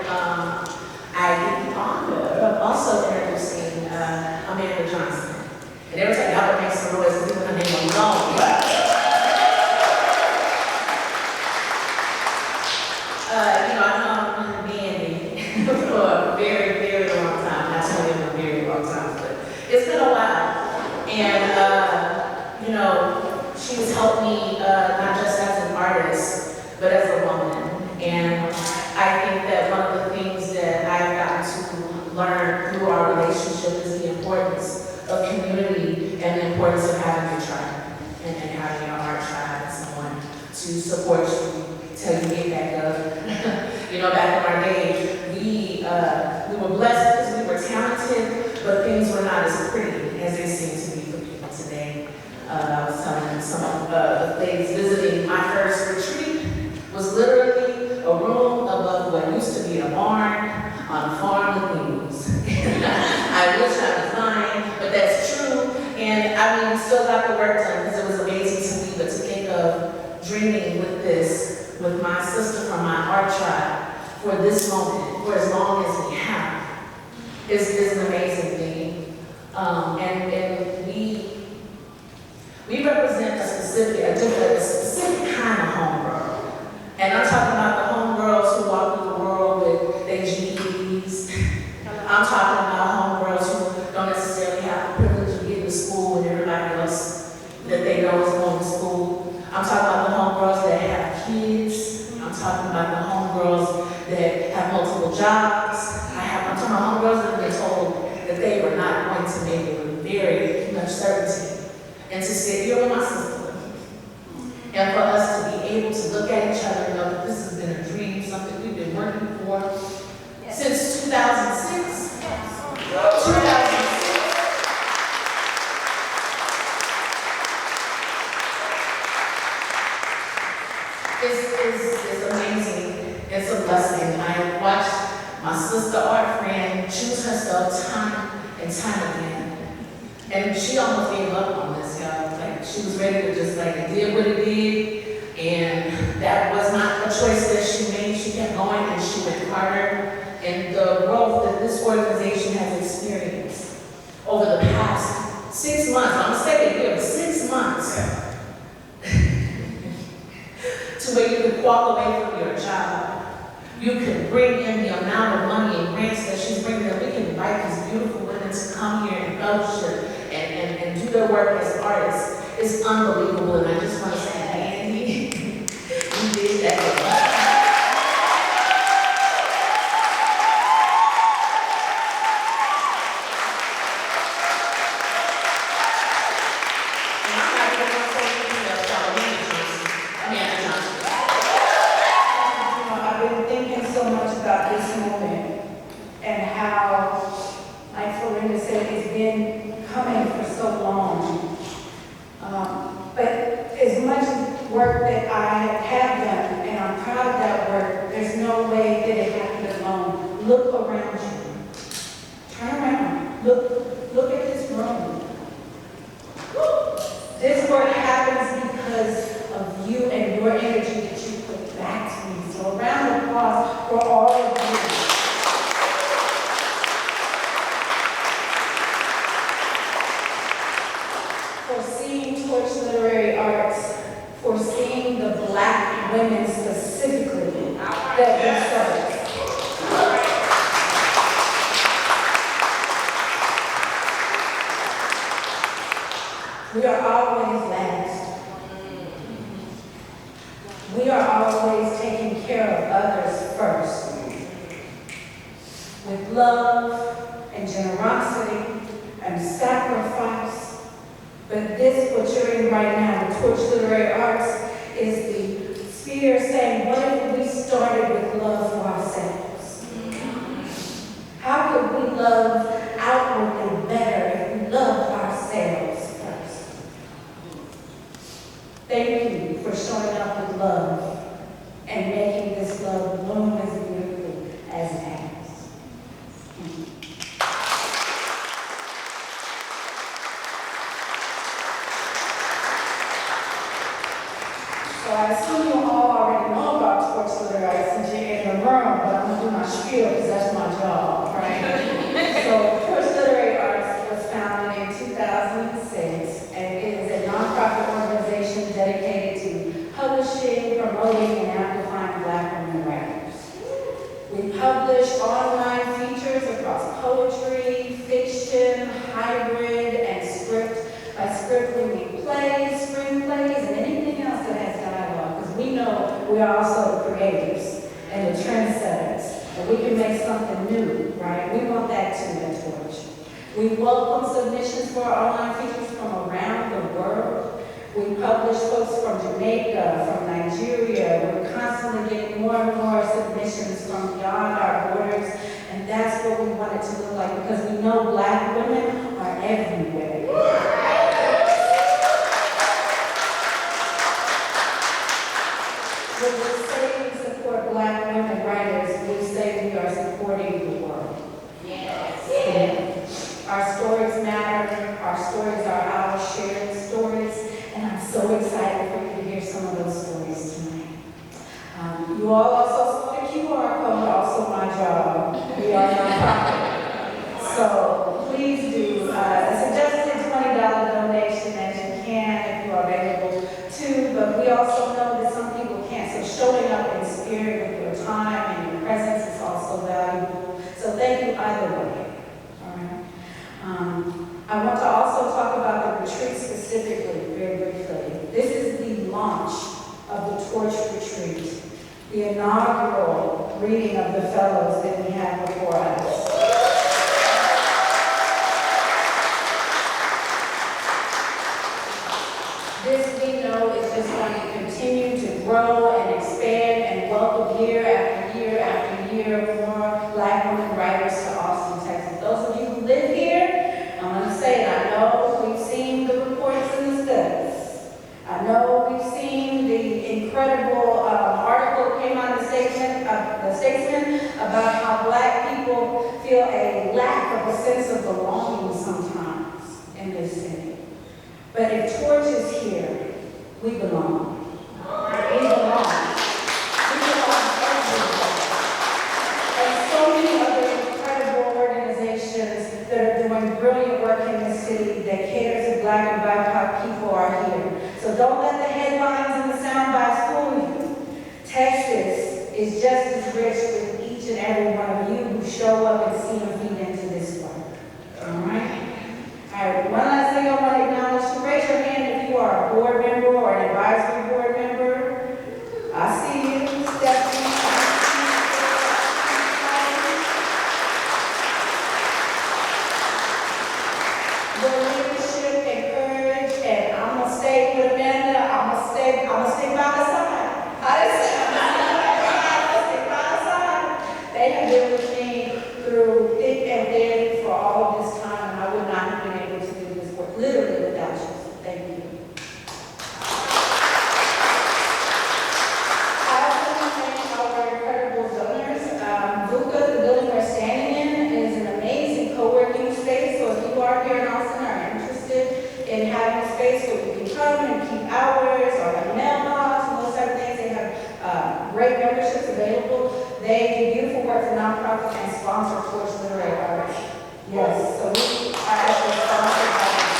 honor, I get the honor of also introducing Amanda Johnson. And every time y'all make some noise, because her name alone. I've known Mandy for a very, very long time. Not telling you a very long time, but it's been a while. And, she has helped me not just as an artist, but as a woman. And I think that one of the things that I've gotten to learn through our relationship is the importance of community and the importance of having a tribe and having your art tribe and someone to support you till you get back up. Back in our day, we were blessed because we were talented, but things were not as pretty as they seem to be for people today. I was telling some of the ladies visiting my first retreat was literally a room above what used to be a barn on a farm with mules. I wish I was lying, but that's true. And we still got the work done because it was amazing to me. But to think of dreaming with my sister from my art tribe for this moment, for as long as we have, is an amazing thing. And we represent a specific kind of homegirl. And I'm talking about the homegirls who walk through the world with their GEDs. I'm talking about homegirls who don't necessarily have the privilege of getting to school and everybody else that they know is going to school. I'm talking about the homegirls that have kids. I'm talking about the homegirls that have multiple jobs. I'm talking about homegirls that have been told that they were not going to make it with very much certainty. And to sit here with my sister, and for us to be able to look at each other and know that this has been a dream, something we've been working for since 2006. 2006. It's amazing. It's a blessing. I watched my sister art friend choose herself time and time again. And she almost gave up on this, y'all. She was ready to just it did what it did. And that was not a choice that she made. She kept going and she went harder. And the growth that this organization has experienced over the past 6 months, I'm gonna say a year, 6 months, to where you can walk away from your job. You can bring in the amount of money and grants that she's bringing in. We can invite these beautiful women to come here and fellowship and do their work as artists. It's unbelievable, and I just want to say, Andy, you did that. Work that I have done, and I'm proud of that work. There's no way that it happened alone. Look around you. Turn around. Look at this room. This work happens because of you and your energy that you put back to me. So a round of applause for all of you. For seeing Torch Literary Arts, for seeing the Black women specifically that we serve. We are always last. We are always taking care of others first. With love and generosity and sacrifice. But this, what you're in right now, the Torch Literary Arts, is the sphere saying, what if we started with love for ourselves? How could we love outwardly better if we loved ourselves first? Thank you for showing up with love and making this love bloom as beautifully as it has. So I assume you all already know about Torch Literary Arts since you're in the room, but I'm going to do my spiel because that's my job, right? So Torch Literary Arts was founded in 2006, and it is a nonprofit organization dedicated to publishing, promoting, and amplifying Black women writers. We publish online features across poetry, fiction, hybrid, and script. By script, we mean plays, screenplays, and anything else that has dialogue, because we know we are also the creators and the trendsetters, and we can make something new, right? We want that too at Torch. We welcome submissions for our online features from around the world. We publish folks from Jamaica, from Nigeria. We're constantly getting more and more submissions from beyond our borders, and that's what we want it to look like, because we know Black women are everywhere. When we say we support Black women writers, we say we are supporting the world. Yes. Yeah. Our stories matter. Our stories are our shared stories. And I'm so excited for you to hear some of those stories tonight. You all also saw the QR code, also my job. We are nonprofit. So please do a suggested $20 donation as you can if you are available to. But we also know that some people can't. So showing up in spirit with your time and your presence is also valuable. So thank you either way. All right. I want to also talk about the retreat specifically, very briefly. This is the launch of the Torch Retreat, the inaugural reading of the fellows that we have before us. This, we know, is just going to continue to grow and expand and welcome year after year after year more Black women writers to Austin, Texas. Those of you who live here, I'm going to say it, I know we've seen the reports and the studies. I know we've seen the incredible article that came out of the Statesman about how Black people feel a lack of a sense of belonging sometimes in this city. But if Torch is here, we belong. We belong. We belong everywhere. And so many other incredible organizations that are doing brilliant work in this city that cater to Black and BIPOC people are here. So don't let the headlines and the sound bites fool you. Texas is just as rich with each and every one of you who show up and see and feed into this work. All right? All right, one last thing I want to acknowledge. So raise your hand if you are a board member or an advisory board member. I see you, Stephanie. Your leadership and courage, and I'm gonna stay with Amanda. I'm gonna stay by the side. I didn't say I'm gonna stay by the side. They have been with me through thick and thin for all of this time, and I would not have been able to do this work literally without you. So thank you. I also want to thank our incredible donors. Vuka, the building we're standing in, is an amazing co-working space. So if you are here in Austin, are interested in having a space where you can come and keep hours or have mailbox and those type of things, they have great memberships available. They do beautiful work for nonprofits and sponsor Torch Literary Arts. Yes, so we are actually sponsored by them.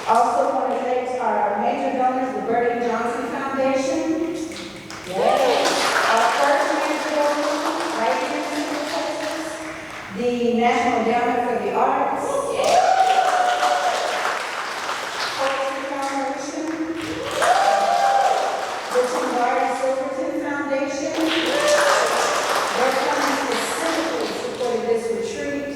Also want to thank our major donors, the Bertie Johnson Foundation. Yes. Our first major donor, right here in Texas. The National Endowment for the Arts. Poetry Foundation. The Tingari-Silverton Foundation. They're coming specifically supporting this retreat.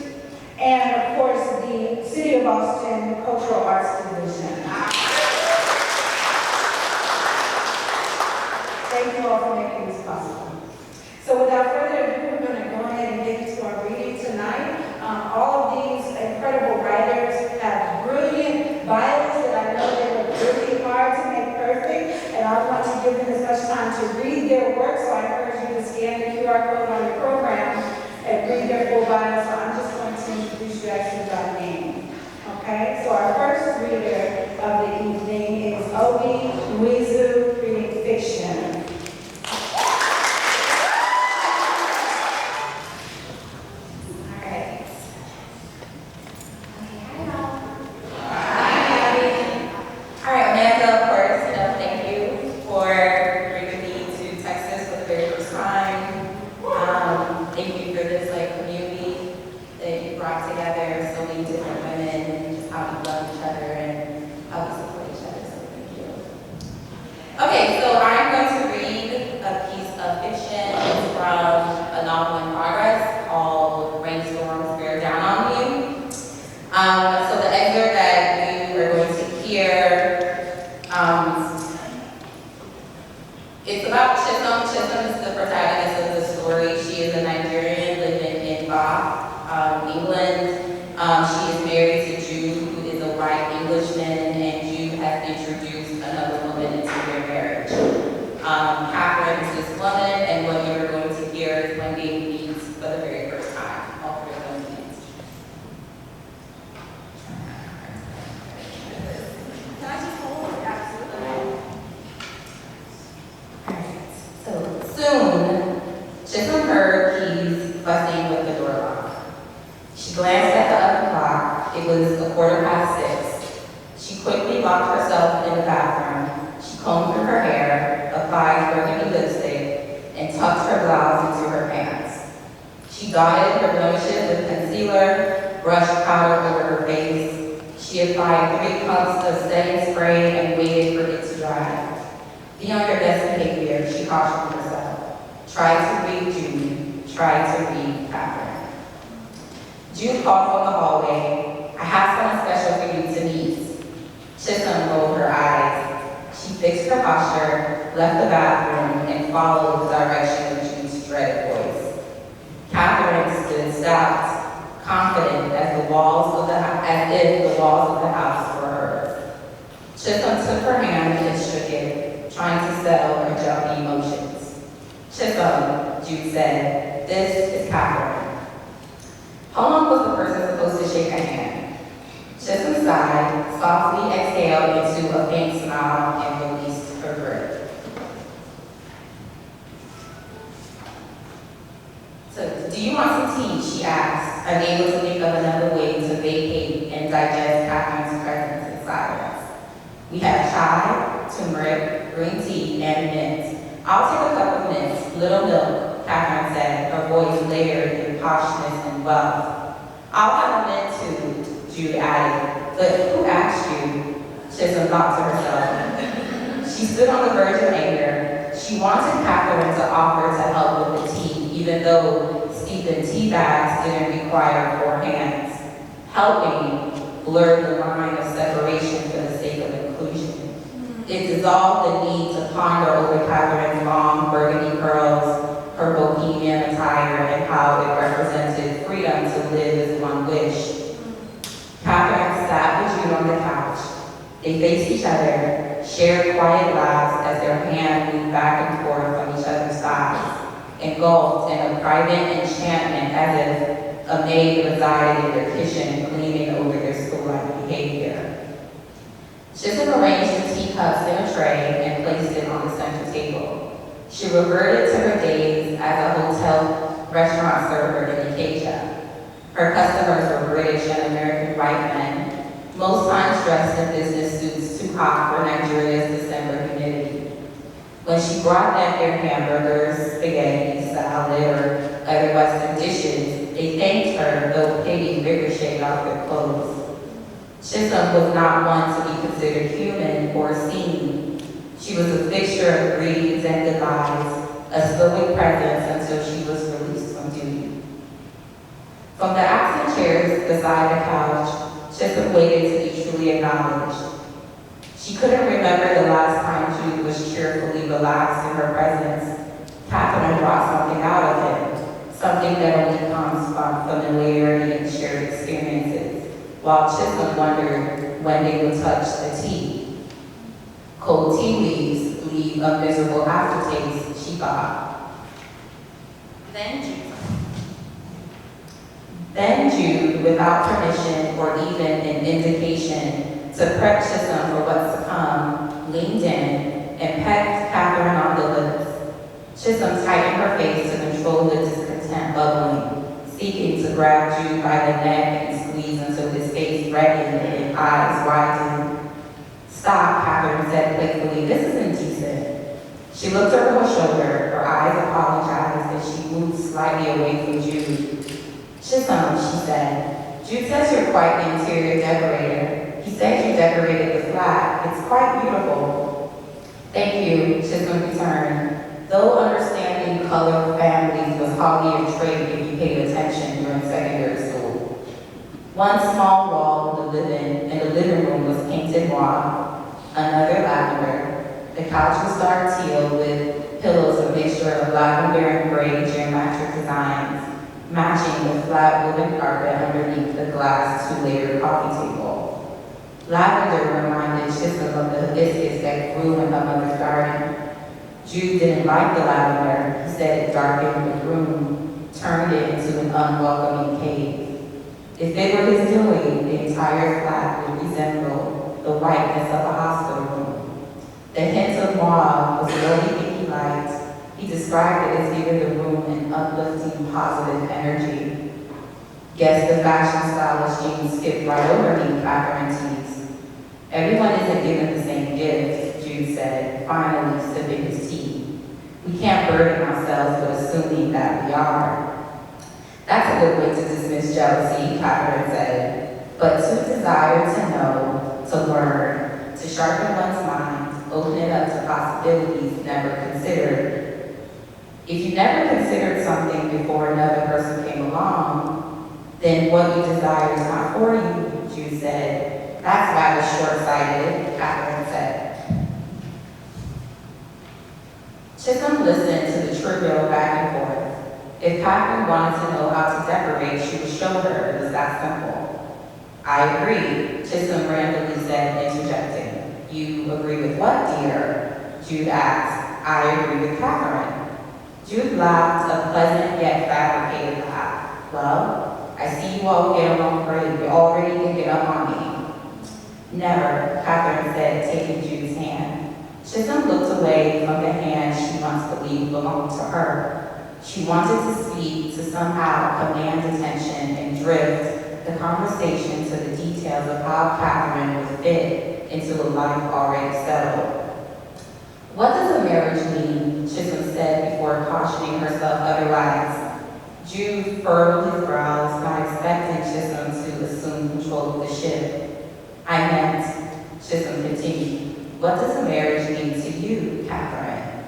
Thank you for this community that you brought together, so many different women, and just how we love each other and how we support each other. So thank you. Okay, so I'm going to read a piece of fiction. It's from a novel in progress called Rainstorms Bear Down on You. So the excerpt that you are going to hear, it's about Chisom. Chisom is the protagonist of the story. She is a Nigerian living in Bath, England. She is married to Jude, who is a white Englishman, and Jude has introduced another woman into their marriage. Catherine is this woman, and what you're going to hear is when they meet for the very first time. All three of them meet. Can I just hold it? Absolutely. Alright, so soon, Chisom heard keys fussing with the door lock. She glanced at the oven clock. It was 6:15. She quickly locked herself in the bathroom. She combed through her hair, applied burgundy lipstick, and tucked her blouse into her pants. She dotted her blemishes with concealer, brushed powder over her face. She applied 3 pumps of setting spray and waited for it to dry. Be on your best behavior, she cautioned herself. Try to read Jude. Try to read Catherine. Jude called from the hallway. I have someone special for you to meet. Chisom rolled her eyes. She fixed her posture, left the bathroom, and followed the direction of Jude's dreaded voice. Catherine stood stopped, confident as if the walls of the house were hers. Chisom took her hand and shook it, trying to settle her jumpy emotions. Chisom, Jude said, this is Catherine. How long was the person supposed to shake a hand? Chisom sighed, softly exhaled into a faint smile, and released her grip. So, do you want some tea? She asked, unable to think of another way to vacate and digest Catherine's presence in silence. We have chai, turmeric, green tea, and mint. I'll take a cup of mint, little milk, Catherine said, her voice layered in poshness and wealth. I'll have a mint too, Jude added. But who asked you? Chisom thought to herself. She stood on the verge of anger. She wanted Catherine to offer to help with the tea, even though steeping tea bags didn't require 4 hands. Helping blurred the line of separation for the sake of inclusion. It dissolved the need to ponder over Catherine's long burgundy curls, her bohemian attire, and how it represented freedom to live as one wished. Catherine sat with Jude on the couch. They faced each other, shared quiet laughs as their hands moved back and forth on each other's thighs, engulfed in a private enchantment as if a maid resided in their kitchen gleaming over their school-like behavior. Chisom arranged the teacups in a tray and placed it on the center table. She reverted to her days as a hotel restaurant server in Keya. Her customers were British and American white men, most times dressed in business suits too hot for Nigeria's December humidity. When she brought them their hamburgers, spaghetti, salad, or other Western dishes, they thanked her, though pity ricocheted off their clothes. Chisom was not one to be considered human or seen. She was a fixture of greetings and goodbyes, a stoic presence until she was released from duty. From the absent chairs beside the couch, Chisom waited to be truly acknowledged. She couldn't remember the last time Jude was cheerfully relaxed in her presence. Catherine brought something out of him, something that only comes from familiarity and shared experiences, while Chisom wondered when they would touch the tea. Cold tea leaves leave a miserable aftertaste, she thought. Then Jude, without permission or even an indication to prep Chisom for what's to come, leaned in and pecked Catherine on the lips. Chisom tightened her face to control the discontent bubbling, seeking to grab Jude by the neck and squeeze until his face reddened and eyes widened. Stop, Catherine said playfully. This is indecent. She looked over her shoulder, her eyes apologized as she moved slightly away from Jude. Chisholm, she said. Jude says you're quite the interior decorator. He said you decorated the flat. It's quite beautiful. Thank you, Chisholm returned. Though understanding color families was hardly a trait if you paid attention during secondary school. One small wall in the living room was painted mauve, another lavender. The couch was dark teal with pillows a mixture of lavender and gray geometric designs, matching the flat wooden carpet underneath the glass two-layer coffee table. Lavender reminded Chisholm of the hibiscus that grew in her mother's garden. Jude didn't like the lavender. He said it darkened the room, turned it into an unwelcoming cave. If it were his doing, the entire flat would resemble the whiteness of a hospital room. The hint of mauve was the only thing he liked. He described it as giving the room an uplifting, positive energy. Guess the fashion stylist jeans skipped right over me, Catherine teased. Everyone isn't given the same gift, Jude said, finally sipping his tea. We can't burden ourselves with assuming that we are. That's a good way to dismiss jealousy, Catherine said. But to desire to know, to learn, to sharpen one's mind, open it up to possibilities never considered. If you never considered something before another person came along, then what you desire is not for you, Jude said. That's rather short-sighted, Catherine said. Chisholm listened to the trivial back and forth. If Catherine wanted to know how to decorate, she would show her. It was that simple. I agree, Chisholm randomly said, interjecting. You agree with what, dear? Jude asked. I agree with Catherine. Jude laughed a pleasant yet fabricated laugh. Well, I see you all get along great. You're already thinking up on me. Never, Catherine said, taking Jude's hand. Chisholm looked away from the hand she once believed belonged to her. She wanted to speak, to somehow command attention and drift the conversation to the details of how Catherine would fit into a life already settled. What does a marriage mean? Chisholm said before cautioning herself otherwise. Jude furrowed his brows, not expecting Chisholm to assume control of the ship. I meant, Chisholm continued, what does a marriage mean to you, Catherine?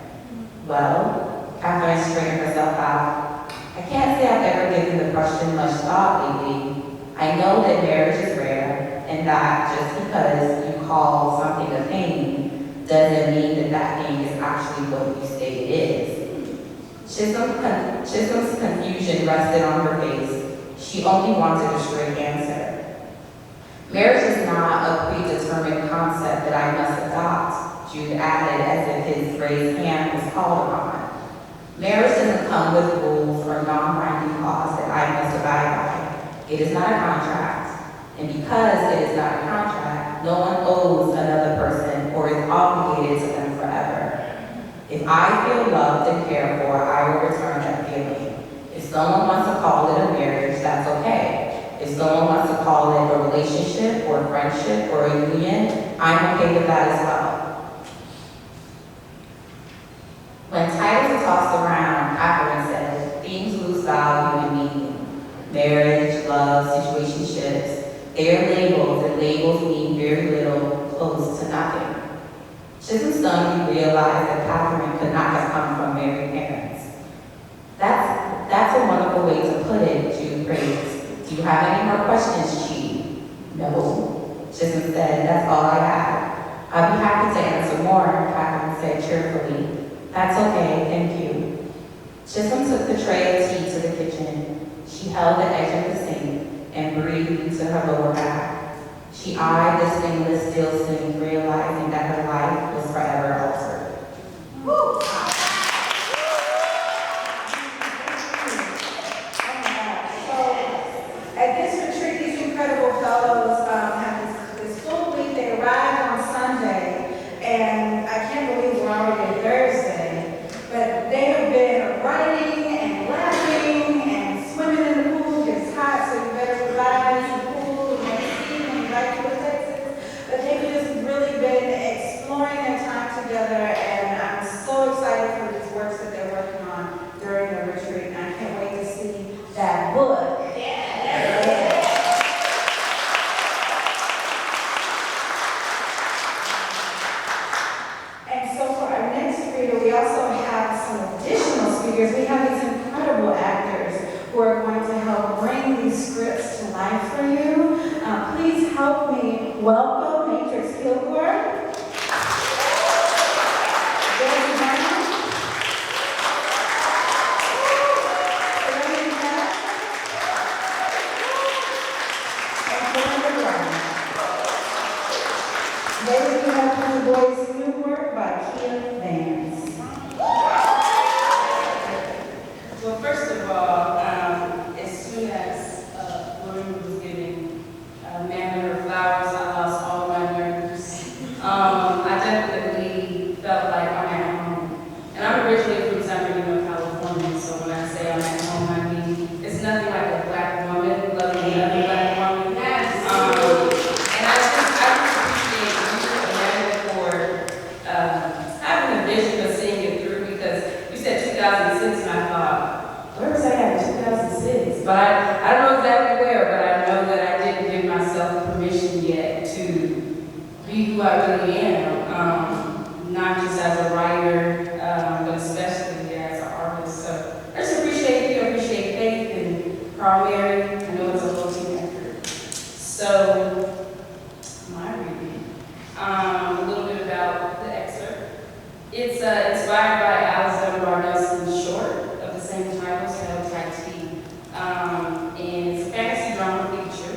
Well, Catherine straightened herself out. I can't say I've ever given the question much thought lately. I know that marriage is rare, and that just because you call something a thing doesn't mean that that thing is actually what you say it is. Chisholm's confusion rested on her face. She only wanted a straight answer. Marriage is not a predetermined concept that I must adopt, Jude added as if his raised hand was called upon. Marriage doesn't come with rules or non-binding laws that I must abide by. It is not a contract. And because it is not a contract, no one owes another person or is obligated to them forever. If I feel loved and cared for, I will return that feeling. If someone wants to call it a marriage, that's okay. If someone wants to call it a relationship or a friendship or a union, I'm okay with that as well. When titles are tossed around, Catherine said, things lose value and meaning. Marriage, love, situationships, they are labels, and labels mean very little, close to nothing. Chisholm suddenly realized that Catherine could not have come from married parents. That's a wonderful way to put it, Jude praised. Do you have any more questions, Chief? No. Chisholm said, that's all I have. I'll be happy to answer more, Catherine said cheerfully. That's okay, thank you. Chisholm took the tray of tea to the kitchen. She held the edge of the sink and breathed into her lower back. She eyed the stainless steel sink, realizing that her life was forever altered. Woo! At this retreat, these incredible fellows have this full week. They arrived on Sunday, and I can't believe we're already Thursday, but they have been running and laughing and swimming in the pool. It's hot, so you better ride in the pool and see when you like to Texas. But they've just really been exploring their time together these scripts to life for you. Please help me welcome Matrix Kilgore. Ladies, we have the boys' new work by Keya, Vance. Well, first of all, as soon as Maureen was giving Amanda her flowers, I lost all my nerves. I definitely felt like I'm at home. And I'm originally from San Bernardino, California, so when I say I'm at home, I mean it's nothing like a black woman loving another black woman. Yes. And I just appreciate you, Amanda, for having a vision of seeing it through, because you said 2006, and I thought, where was I at in 2006? But I don't know exactly where, but I know that I didn't give myself permission yet to be who I really am. Not just as a writer, but especially as an artist. So I just appreciate you, appreciate Faith and Carl Mary. I know it's a whole team effort. So, my reading, a little bit about the excerpt. It's inspired by Alexander Nelson's short of the same title, Cell Taxi. And it's a fantasy drama feature.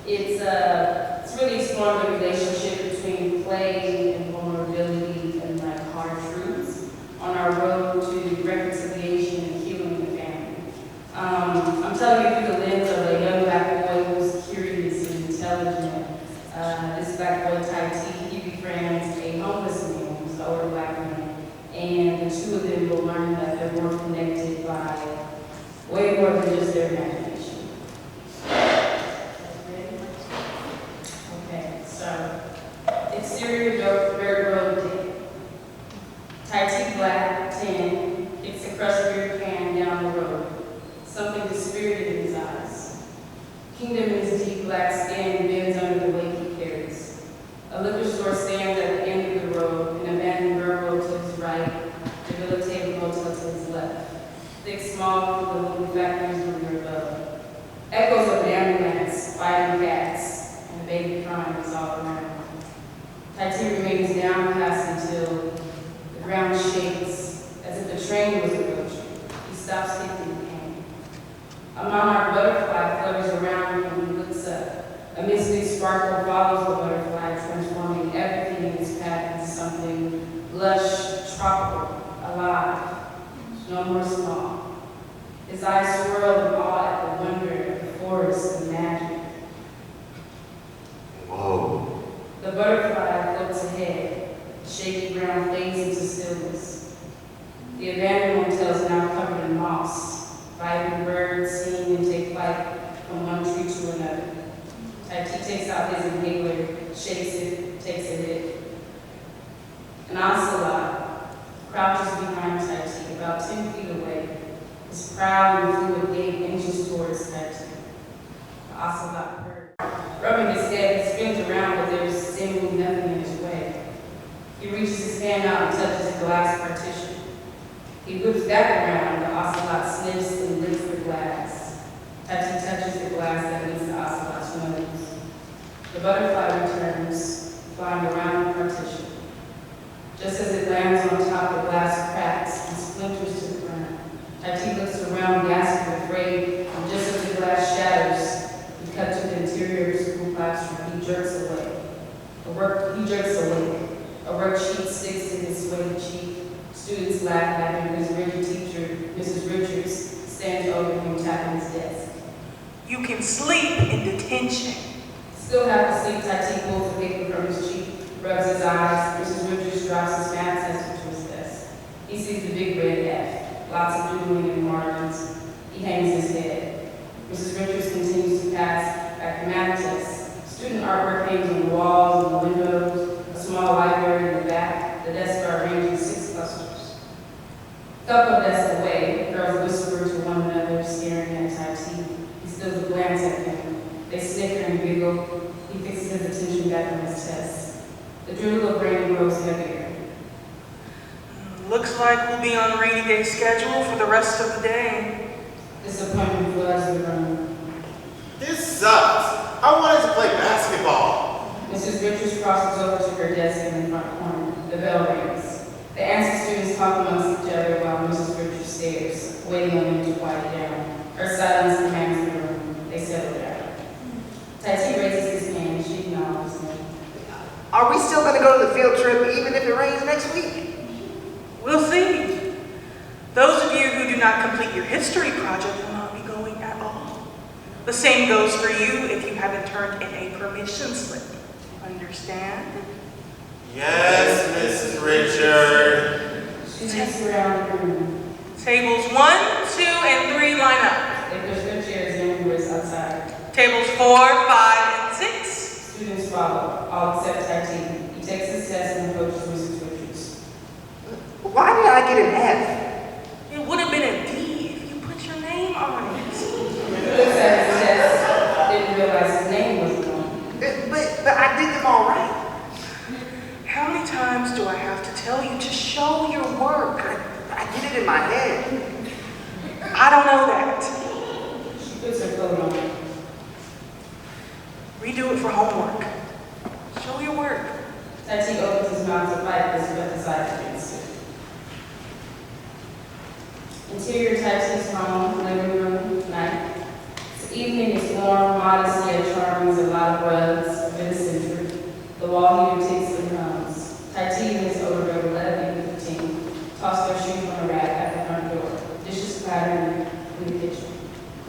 It's really exploring the relationship between play and vulnerability and like hard truths on our road to reconciliation and healing the family. I'm telling you through the lens of a young black boy who's curious and intelligent. This black boy, Tai T, he befriends a homeless man who's the older black man, and the two of them will learn that they're more connected by way more than just their imagination. Okay, so exterior dirt road day. Tai T black, 10, kicks a crushed beer can down the road. Something dispirited in his eyes. Kingdom in his deep black skin bends under the weight he carries. A liquor store stands at the end of the road, an abandoned railroad to his right, debilitating motel to his left. Thick smog with the little factories from their above. Echoes of an ambulance, fighting cats, and a baby crying is all around. Tai T remains downcast until the ground shakes, as if the train was approaching. He stops thinking in pain. A monarch butterfly flutters around him when he looks up. A misty sparkle follows the butterfly, transforming everything in its path into something lush, tropical, alive, no more small. His eyes swirl in awe at the wonder of the forest and magic. Whoa. The butterfly floats ahead. The shaky ground fades into stillness. The abandoned motel is now covered in moss. Vibrant birds sing and take flight from one tree to another. Tai T takes out his inhaler, shakes it, takes a hit. An ocelot crouches behind Tai T, about 10 feet away. His proud and fluid gait inches towards Tai T. The ocelot purrs. Rubbing his head, he spins around, but there's seemingly nothing in his way. He reaches his hand out and touches the glass partition. He whips back around, the ocelot sniffs and licks the glass. Tai T touches the glass that meets the ocelot's nose. The butterfly returns, flying around the partition. Just as it lands on top, the glass cracks and splinters to the ground. Tai T looks around, gasping, afraid, and just as the glass shatters, he cuts to the interior of the school classroom. He jerks away. A worksheet sticks in his sweaty cheek. Students laugh at him. His rigid teacher, Mrs. Richards, stands over him, tapping his desk. You can sleep in detention. Still half asleep, Tai T pulls the paper from his cheek, rubs his eyes. Mrs. Richards drops his math test to his desk. He sees the big red F, lots of doodling in the margins. He hangs his head. Mrs. Richards continues to pass back the math test. Student artwork hangs on the walls and the windows, a small library in the back. The desks are arranged in 6 clusters. A couple of desks away, girls whisper to one another, staring at Tai T. He steals a glance at them. They snicker and giggle. He fixes his attention back on his test. The drizzle of rain grows heavier. Looks like we'll be on rainy day schedule for the rest of the day. Disappointment floods the room. Mrs. Richards crosses over to her desk in the front corner. The bell rings. The answer students talk amongst each other while Mrs. Richards stares, waiting on them to quiet down. Her silence commands the room. They settle down. Tati raises his hand. She acknowledges me. Are we still going to go to the field trip even if it rains next week? We'll see. Those of you who do not complete your history project will not be going at all. The same goes for you if you haven't turned in a permission slip. Understand? Yes, Mrs. Richard. She looks around the room. Tables 1, 2, and 3 line up. They push their chairs in where it's outside. Tables 4, 5, and 6. Students follow, all except Tati. He takes his test and approaches Mrs. Richards. Why did I get an F? It would have been a D if you put your name on it. He looks at his test, didn't realize his name wasn't on it. But I did them all right. How many times do I have to tell you to show your work? I did it in my head. I don't know that. She puts her coat on. Redo it for homework. Show your work. Tati opens his mouth to fight this, but decides against it. Interior Tati's home, living room, night. The evening is warm, modest yet charming, with a lot of rugs, a bit eccentric. The wall heater ticks and hums. Tati and his older brother, 11 and 15, toss their shoes on a rack at the front door. Dishes clattering in the kitchen.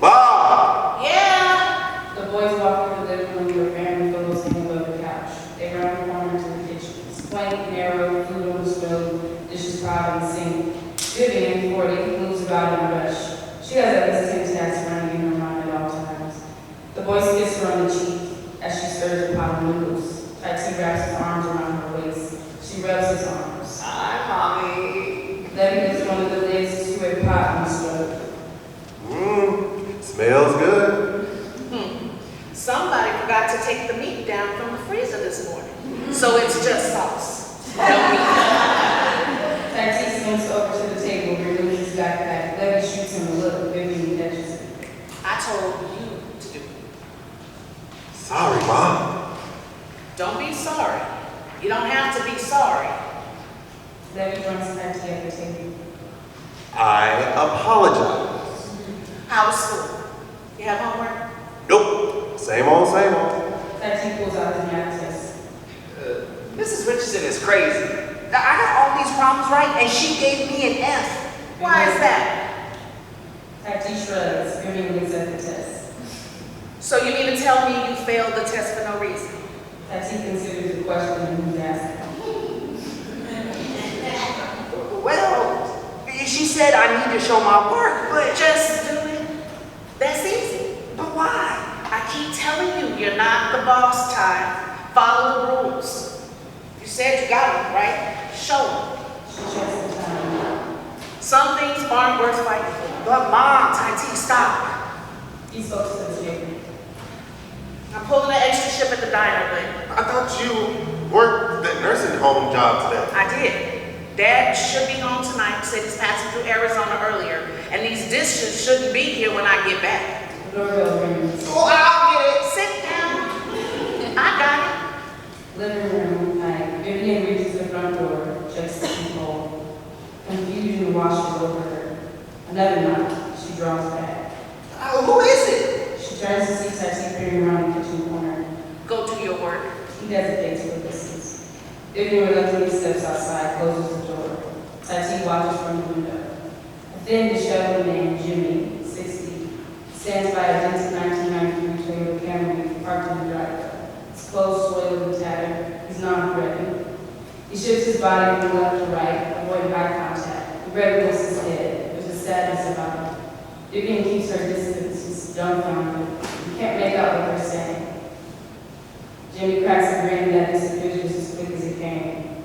Bob! Yeah. The boys walk through the living room where family photos hang above the couch. They round the corner to the kitchen. It's quaint, narrow, food on the stove, dishes piled in the sink. Vivian, 40, moves about in a rush. She has at least 10 tats running in her mind at all times. The boys kiss her on the cheek as she stirs a pot of noodles. Tati wraps his arms around her waist. She rubs his arms. Hi, Mommy. Letty puts one of the lids to a pot on the stove. Smells good. Somebody forgot to take the meat down from the freezer this morning. So it's just sauce. No meat. Tati swings over to the table, removes his backpack. Letty shoots him a look. Vivian catches it. I told you to do it. Sorry, Mom. Don't be sorry. You don't have to be sorry. Letty joins Tati at the table. I apologize. How was school? You have homework? Nope. Same old, same old. Tati pulls out his math test. Mrs. Richardson is crazy. I got all these problems right, and she gave me an F. Why is that? Tati shrugs. Vivian looks at the test. So you mean to tell me you failed the test for no reason? Tati considers the question and moves asking. Well, she said I need to show my work, but Just do it. That's easy. but why? I keep telling you, you're not the boss, Ty. Follow the rules. You said you got them, right? Show them. She checks the time. Some things aren't worth fighting for. But Mom, Ty, stop. He spoke to the table. I'm pulling an extra ship at the diner, but I thought you worked that nursing home job today. I did. Dad should be home tonight, said he's passing through Arizona earlier, and these dishes shouldn't be here when I get back. The doorbell rings. well, I'll get it. Sit down. I got Living room, night. Vivian reaches the front door, checks the keyhole. Confusion washes over her. Another knock. She draws back. Who is it? She turns to see Tati peering around the kitchen corner. it. Go do your work. He hesitates for distance. Vivian reluctantly steps outside, closes the door. Tati watches from the window. A thin, disheveled man, Jimmy, 60, stands by a dense 1993 Toyota Camry parked in the driveway. His clothes soiled and tattered. He's non-threatening. He shifts his body from left to right, avoiding eye contact. The red looks his head. There's a sadness about him. Vivian keeps her distance. He's dumbfounded. You can't make out what they're saying. Jimmy cracks a grin that disappears just as quick as it came.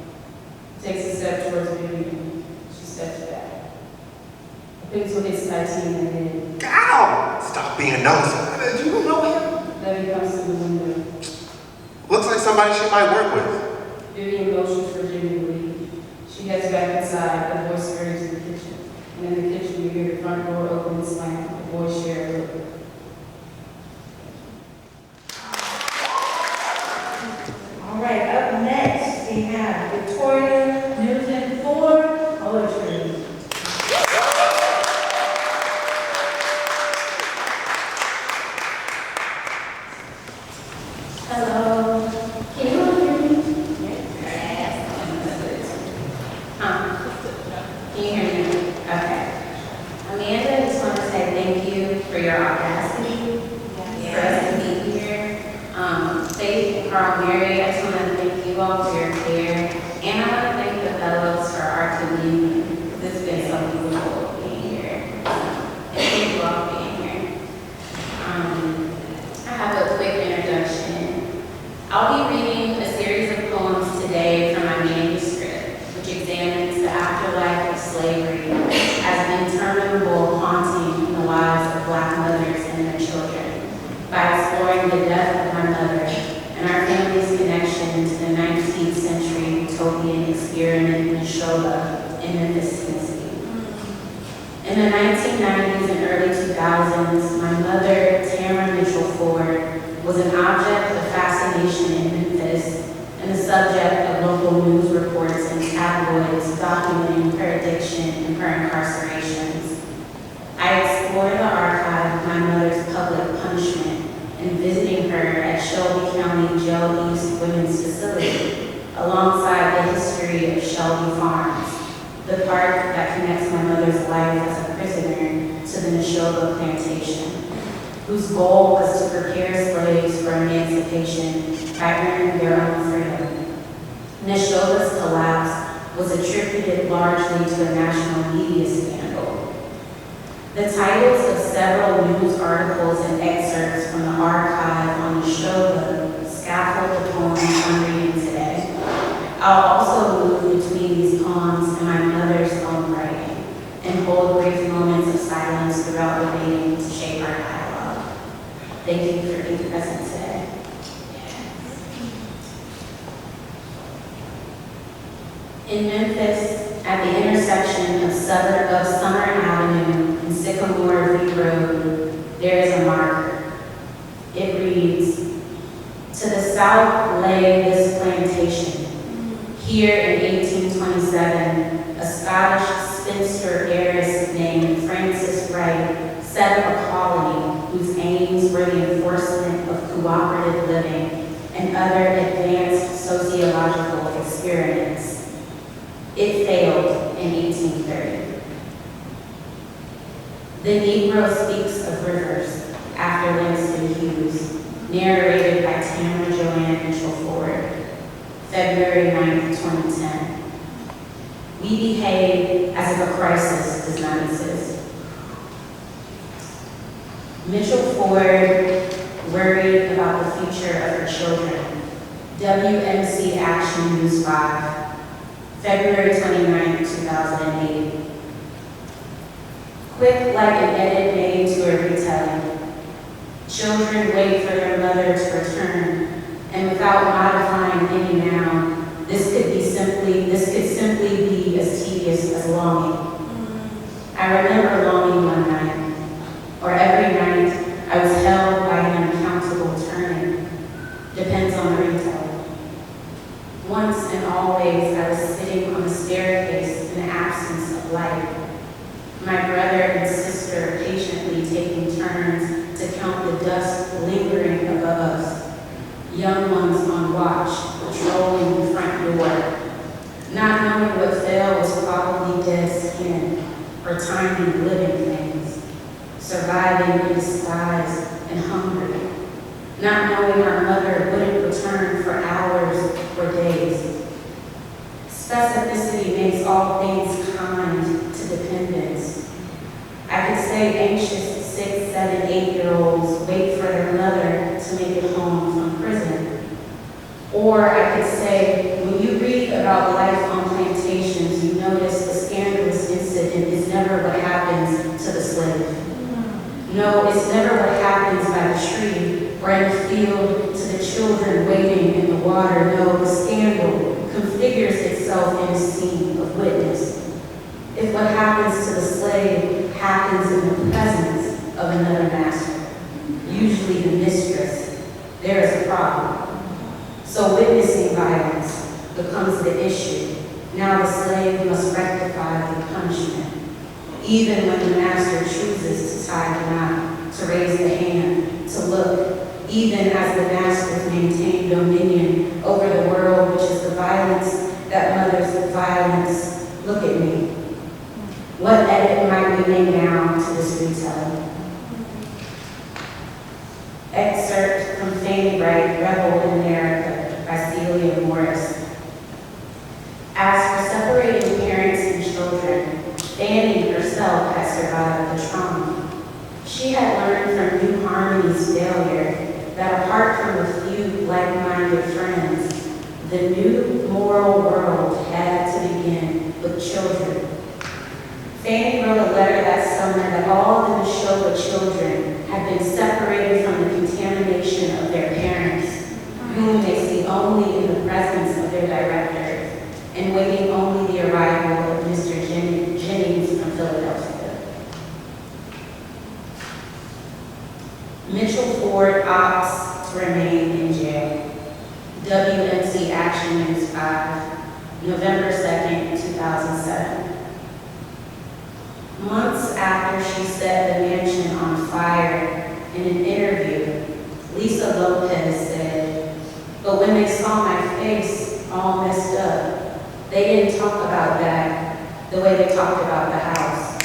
Takes a step towards Vivian. She steps back. A pencil hits Tati in the head. Ow! Stop being nosy. Do you know him? Letty comes to the window. Looks like somebody she might work with. Vivian motions for Jimmy to leave. She heads back inside. The boy scurries to the kitchen. And in the kitchen, you hear the front door open and slam. The boys share a look. thank you for your audacity for us to be here. Faith and Carl Mary, I just want to thank you all for your care. And I want to thank the fellows for our communion. It's been so beautiful being here. And thank you all for being here. I have a quick introduction. I'll be reading a series of poems today from my manuscript, which examines the afterlife of slavery as an interminable haunting in the lives of Black mothers and their children, by exploring the death of my mother and our family's connection to the 19th century utopian experiment in Ashunda in Memphis, Tennessee. In the 1990s and early 2000s, my mother, Tamara Mitchell Ford, was an object of fascination in Memphis and the subject of local news reports and tabloids documenting her addiction and her incarcerations. I explored the archive of my mother's public punishment and visiting her at Shelby County Jail East Women's Facility, alongside the history of Shelby Farms, the park that connects my mother's life as a prisoner to the Neshoba plantation, whose goal was to prepare slaves for emancipation by earning their own freedom. Neshoba's collapse was attributed largely to a national media scandal. The titles of several news articles and excerpts from the archive on Neshoba scaffold the poems I'm reading today. I'll also move between these poems and my mother's own writing and hold brief moments of silence throughout the reading to shape our dialogue. Thank you for being present today. In Memphis, at the intersection of Summer Avenue and Sycamore V Road, there is a marker. It reads, "To the south lay this plantation. Here in 1827, a Scottish spinster heiress named Frances Wright set up a colony whose aims were the enforcement of cooperative living and other advanced sociological experiments. It failed in 1830. The Negro Speaks of Rivers, after Langston Hughes, narrated by Tamara Joanne Mitchell Ford, February 9, 2010. We behave as if a crisis does not exist. Mitchell Ford worried about the future of her children. WMC Action News 5, February 29, 2008. Quick like an edit made to a retelling. Children wait for their mother to return, and without modifying any noun, this could simply be as tedious as longing. I remember longing one night, or every night I was held by an uncountable turning. Depends on the retelling. Once and always I was sitting on the staircase in the absence of light. My brother and sister patiently taking turns to count the dust lingering above us. Young ones on watch, patrolling the front door, not knowing what fell was probably dead skin or tiny living things, surviving in disguise and hungry, not knowing our mother wouldn't return for hours or days. Specificity makes all things kind to dependence. I could say anxious 6, 7, 8-year-olds wait for their mother to make it home from prison. Or I could say, when you read about life on plantations, you notice the scandalous incident is never what happens to the slave. No, it's never what happens by the tree or in the field to the children waiting in the water. No, the scandal configures itself in a scene of witness. If what happens to the slave happens in the presence of another master, usually the mistress, there is a problem. So witnessing violence becomes the issue. Now the slave must rectify the punishment, even when the master chooses to tie the knot, to raise the hand, to look, even as the masters maintain dominion over the world, which is the violence that mothers with violence. Look at me. What edit might we winning down to this retelling. Excerpt from Fanny Wright, Rebel in America by Norris. As for separating parents and children, Fanny herself had survived the trauma. She had learned from New Harmony's failure that apart from a few like-minded friends, the new moral world had to begin with children. Fanny wrote a letter that summer that all the Neshoba children had been separated from the contamination of their parents, whom they see only in the presence of their directors, and waiting only the arrival of Mr. Jennings from Philadelphia. Mitchell Ford opts to remain in jail. WNC Action News 5, November 2nd, 2007. Months after she set the mansion on fire, in an interview, Lisa Lopez said, "But when they saw my face all messed up, they didn't talk about that the way they talked about the house."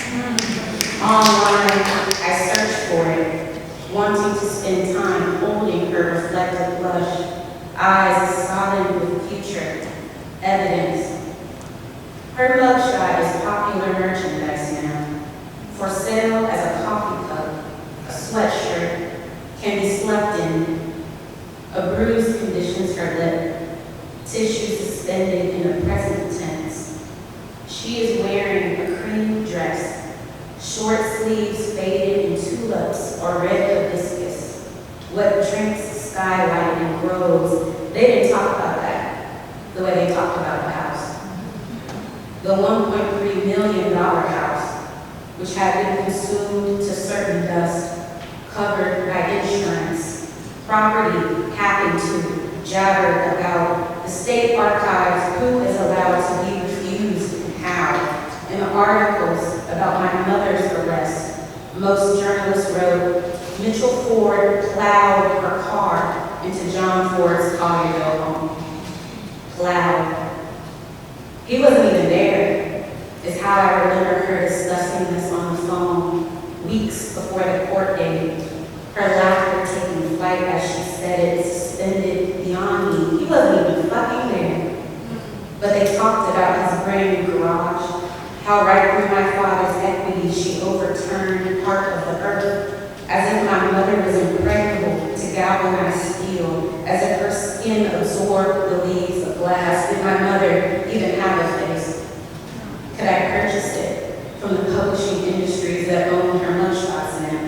Online, I searched for it, wanting to spend time holding her reflective blush, eyes sodden with future evidence. Her mugshot is popular merchandise now. For sale as a coffee cup, a sweatshirt, can be slept in. A bruise conditions her lip, tissue suspended in the present tense. She is wearing a cream dress, short sleeves faded in tulips or red hibiscus. What drinks skylight and groves, they didn't talk about that the way they talked about the house. The $1.3 million house, which had been consumed to certain dust, covered by insurance. Property happened to, jabbered about, the state archives, who is allowed to be refused and how, and articles about my mother's arrest. Most journalists wrote, Mitchell Ford plowed her car into John Ford's Collierville home. Plowed. He wasn't even there, is how I remember her discussing this on the phone weeks before the court date. Her laughter taking flight as she said it, suspended beyond me. He wasn't even fucking there. But they talked about his brand new garage, how right through my father's equity she overturned part of the earth, as if my mother was impregnable to galvanize steel, as if her skin absorbed the leaves of glass. Did my mother even have a face? Could I purchase it from the publishing industries that own her mugshots now?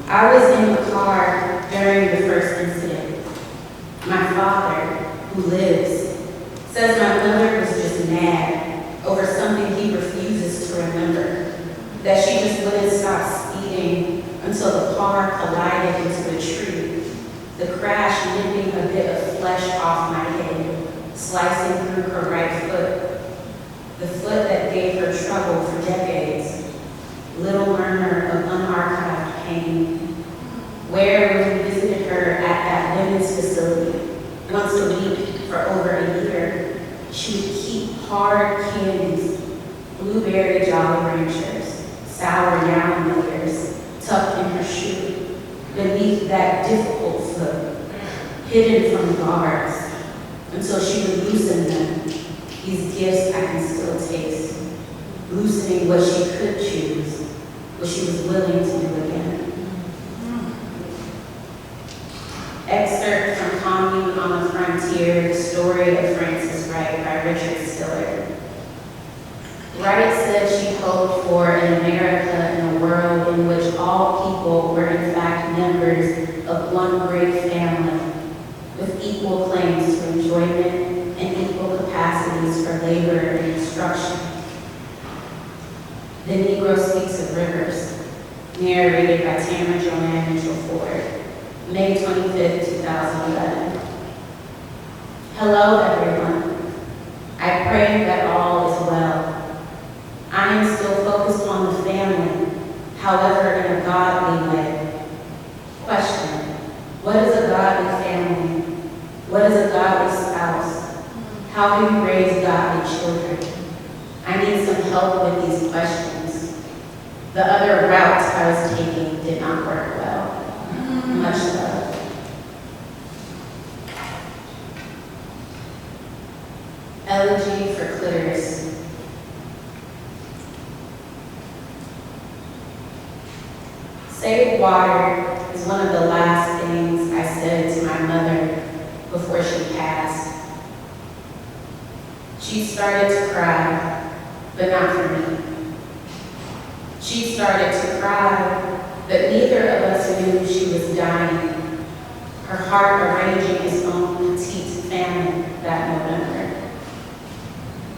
I was in the car during the first incident. My father, who lives, says my mother was just mad over something he refuses to remember, that she just wouldn't stop speeding until the car collided into a tree, the crash nipping a bit of flesh off my head, slicing through her right foot, the foot that gave her trouble for decades, little murmur of unarchived pain. Where when we visited her at that women's facility once a week for over a year, she would keep hard candies, blueberry Jolly Ranchers, sour yam layers tucked in her shoe, beneath that difficult foot, hidden from guards, until she would loosen them. These gifts I can still taste, loosening what she could choose, what she was willing to do again. Excerpt from Commune on the Frontier, the story of Frances Wright by Richard Stiller. Wright said she hoped for an America in a world in which all people were in fact members of one great family, with equal claims to enjoyment and equal capacities for labor and instruction. The Negro Speaks of Rivers, narrated by Tamara Joanne Mitchell Ford, May 25th, 2011. Hello, everyone. I pray that all is well. I am still focused on the family, however, in a godly way. Question: what is a godly family? What is a godly spouse? How do you raise godly children? I need some help with these questions. The other route I was taking did not work well. Much love. Elegy for clitoris. Save water is one of the last things I said to my mother before she passed. She started to cry, but not for me. She started to cry, but neither of us knew she was dying, her heart arranging its own petite family that November.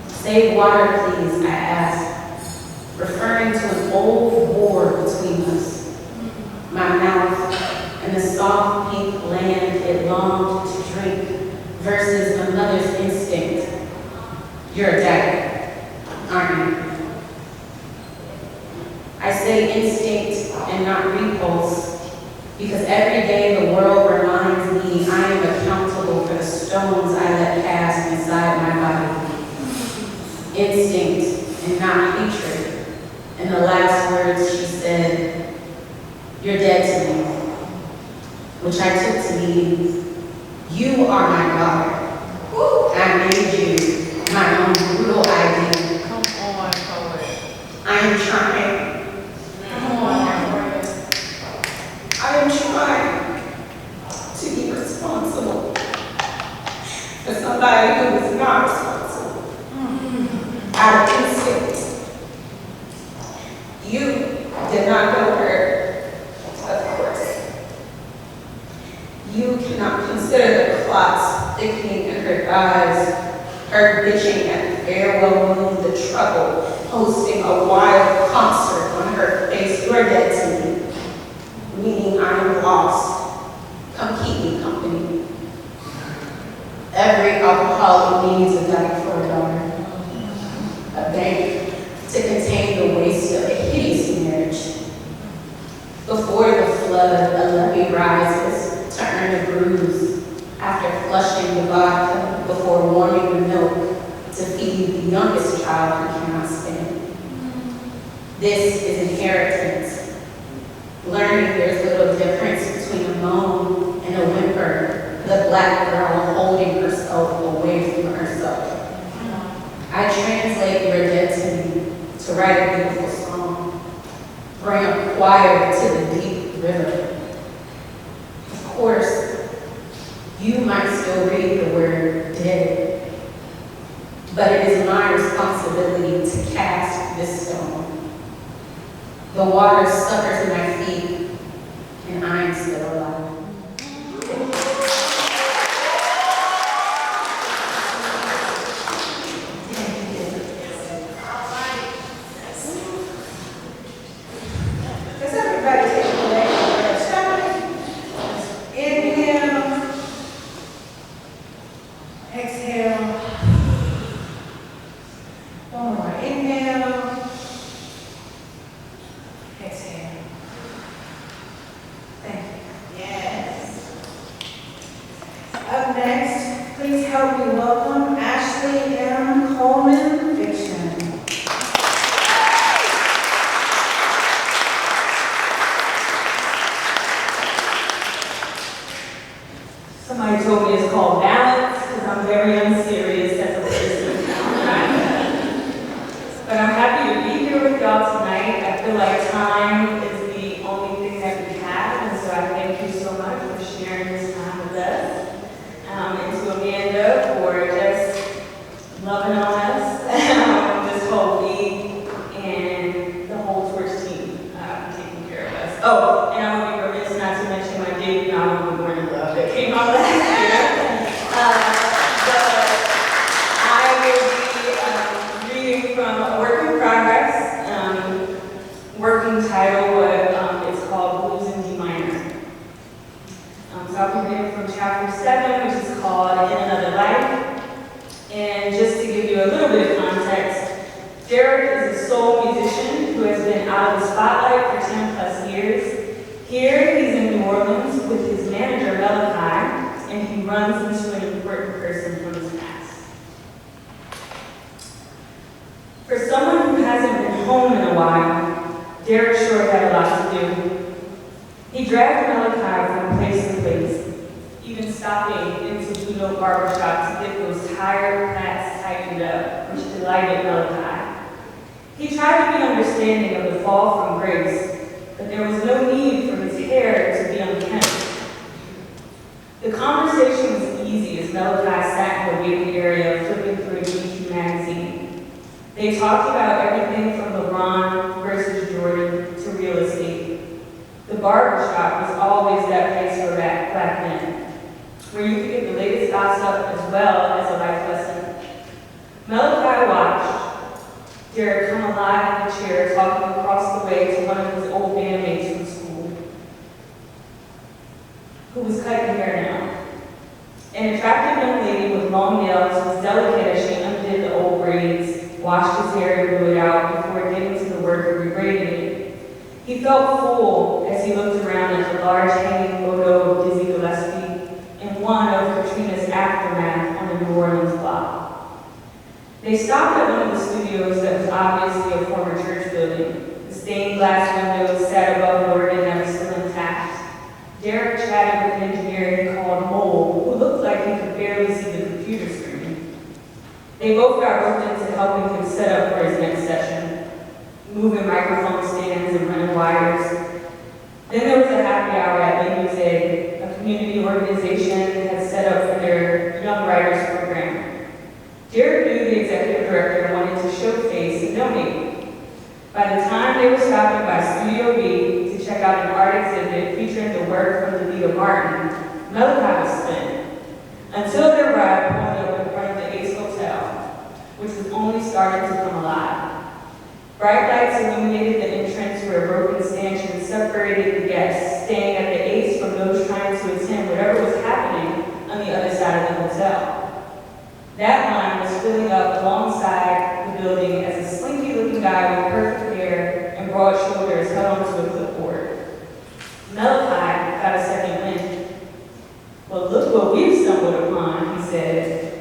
Save water, please, I asked, referring to an old war between us. My mouth and the soft pink land it longed to drink versus a mother's instinct. You're a dagger, aren't you? I say instinct and not repulse because every day the world reminds me I am accountable for the stones I let pass inside my body. Instinct and not hatred. And the last words she said, "You're dead to me," which I took to mean, you are my daughter. I made you my own brutal idea. Come on, poet. I am trying. Come on. I am trying to be responsible for somebody who is not responsible. Out of instinct. You did not know her, of course. You cannot consider the clots thickening in her thighs, her bitching at the farewell moon, the trouble, hosting a wild concert on her face. You are dead to me, meaning I am lost. Come keep me company. Every alcoholic needs a diet for a daughter, a bank to contain the waste of a hideous marriage. Before the flood, a levee rises to earn a bruise after flushing the vodka before warming the milk to feed the youngest child who cannot spin. This is inheritance. Learning there's little difference between a moan and a whimper, the black girl holding herself away from herself. I translate your dead to me to write a beautiful song, bring a choir to the deep river. Of course, you might still read the word dead, but it is my responsibility to cast this stone. The water suckers my feet, and I am still alive. Does everybody take a leg breath, shall we? Inhale. Exhale. One more. Inhale. Exhale. Thank you. Yes. Up next, please help me welcome Ashley M. Coleman, Fiction. Somebody told me it's called balance because I'm very unserious as a person. But I'm happy to be here with y'all tonight. I feel like time is the only thing that we have, and so I thank you so much for sharing this time with us. And to Amanda for just loving on us this whole week, and the whole Torch team taking care of us. Oh, and I would be remiss not to mention my debut novel, Born in Love, that came out last year. But I will be reading from a work in progress, working title, what it's called Blues in D minor. So I'll be reading from chapter 7, which is called In Another Life. And just to give you a little bit of context, Derek is a soul musician who has been out of the spotlight for 10 plus years. Here, he's in New Orleans with his manager, Malachi, and he runs into an important person from his past. For someone who hasn't been home in a while, Derek sure had a lot to do. He dragged Malachi from place to place, even stopping into Blue Note barbershop to get those tired plaits tightened up, which delighted Malachi. He tried to be understanding of the fall from grace, but there was no need for his hair to be unkempt. The conversation was easy as Malachi sat in the waiting area flipping through a GQ magazine. They talked about everything from LeBron versus Jordan to real estate. The barbershop was always that place for black men, where you could get the latest gossip as well as a life lesson. Malachi watched Derek come alive in the chair, talking across the way to one of his old bandmates from school, who was cutting hair now. An attractive young lady with long nails was delicate as she undid the old braids, washed his hair and blew it out before getting to the work of rebraiding it. He felt full as he looked around at the large hanging photo of Dizzy Gillespie and one of Katrina's aftermath on the New Orleans block. They stopped at one of the studios that was obviously a former church building. The stained glass windows sat above the organ that was still intact. Derek chatted with an engineer he called Mole, who looked like he could barely see the computer screen. They both got roped into helping him set up for his next session, moving microphone stands and running wires. Then there was a happy hour at Nwizu, a community organization that had set up for their Young Writers program. Derek knew the executive director wanted to showcase and donate. By the time they were stopping by Studio B to check out an art exhibit featuring the work from Levita Martin, Malachi was spent. Until their ride pulled up in front of the Ace Hotel, which was only starting to come alive. Bright lights illuminated the entrance where broken stanchions separated the guests staying at the Ace from those trying to attend whatever was happening on the other side of the hotel. That line was filling up alongside the building as a slinky-looking guy with perfect hair and broad shoulders held onto a clipboard. Malachi got a second wind. "Well, look what we've stumbled upon," he said.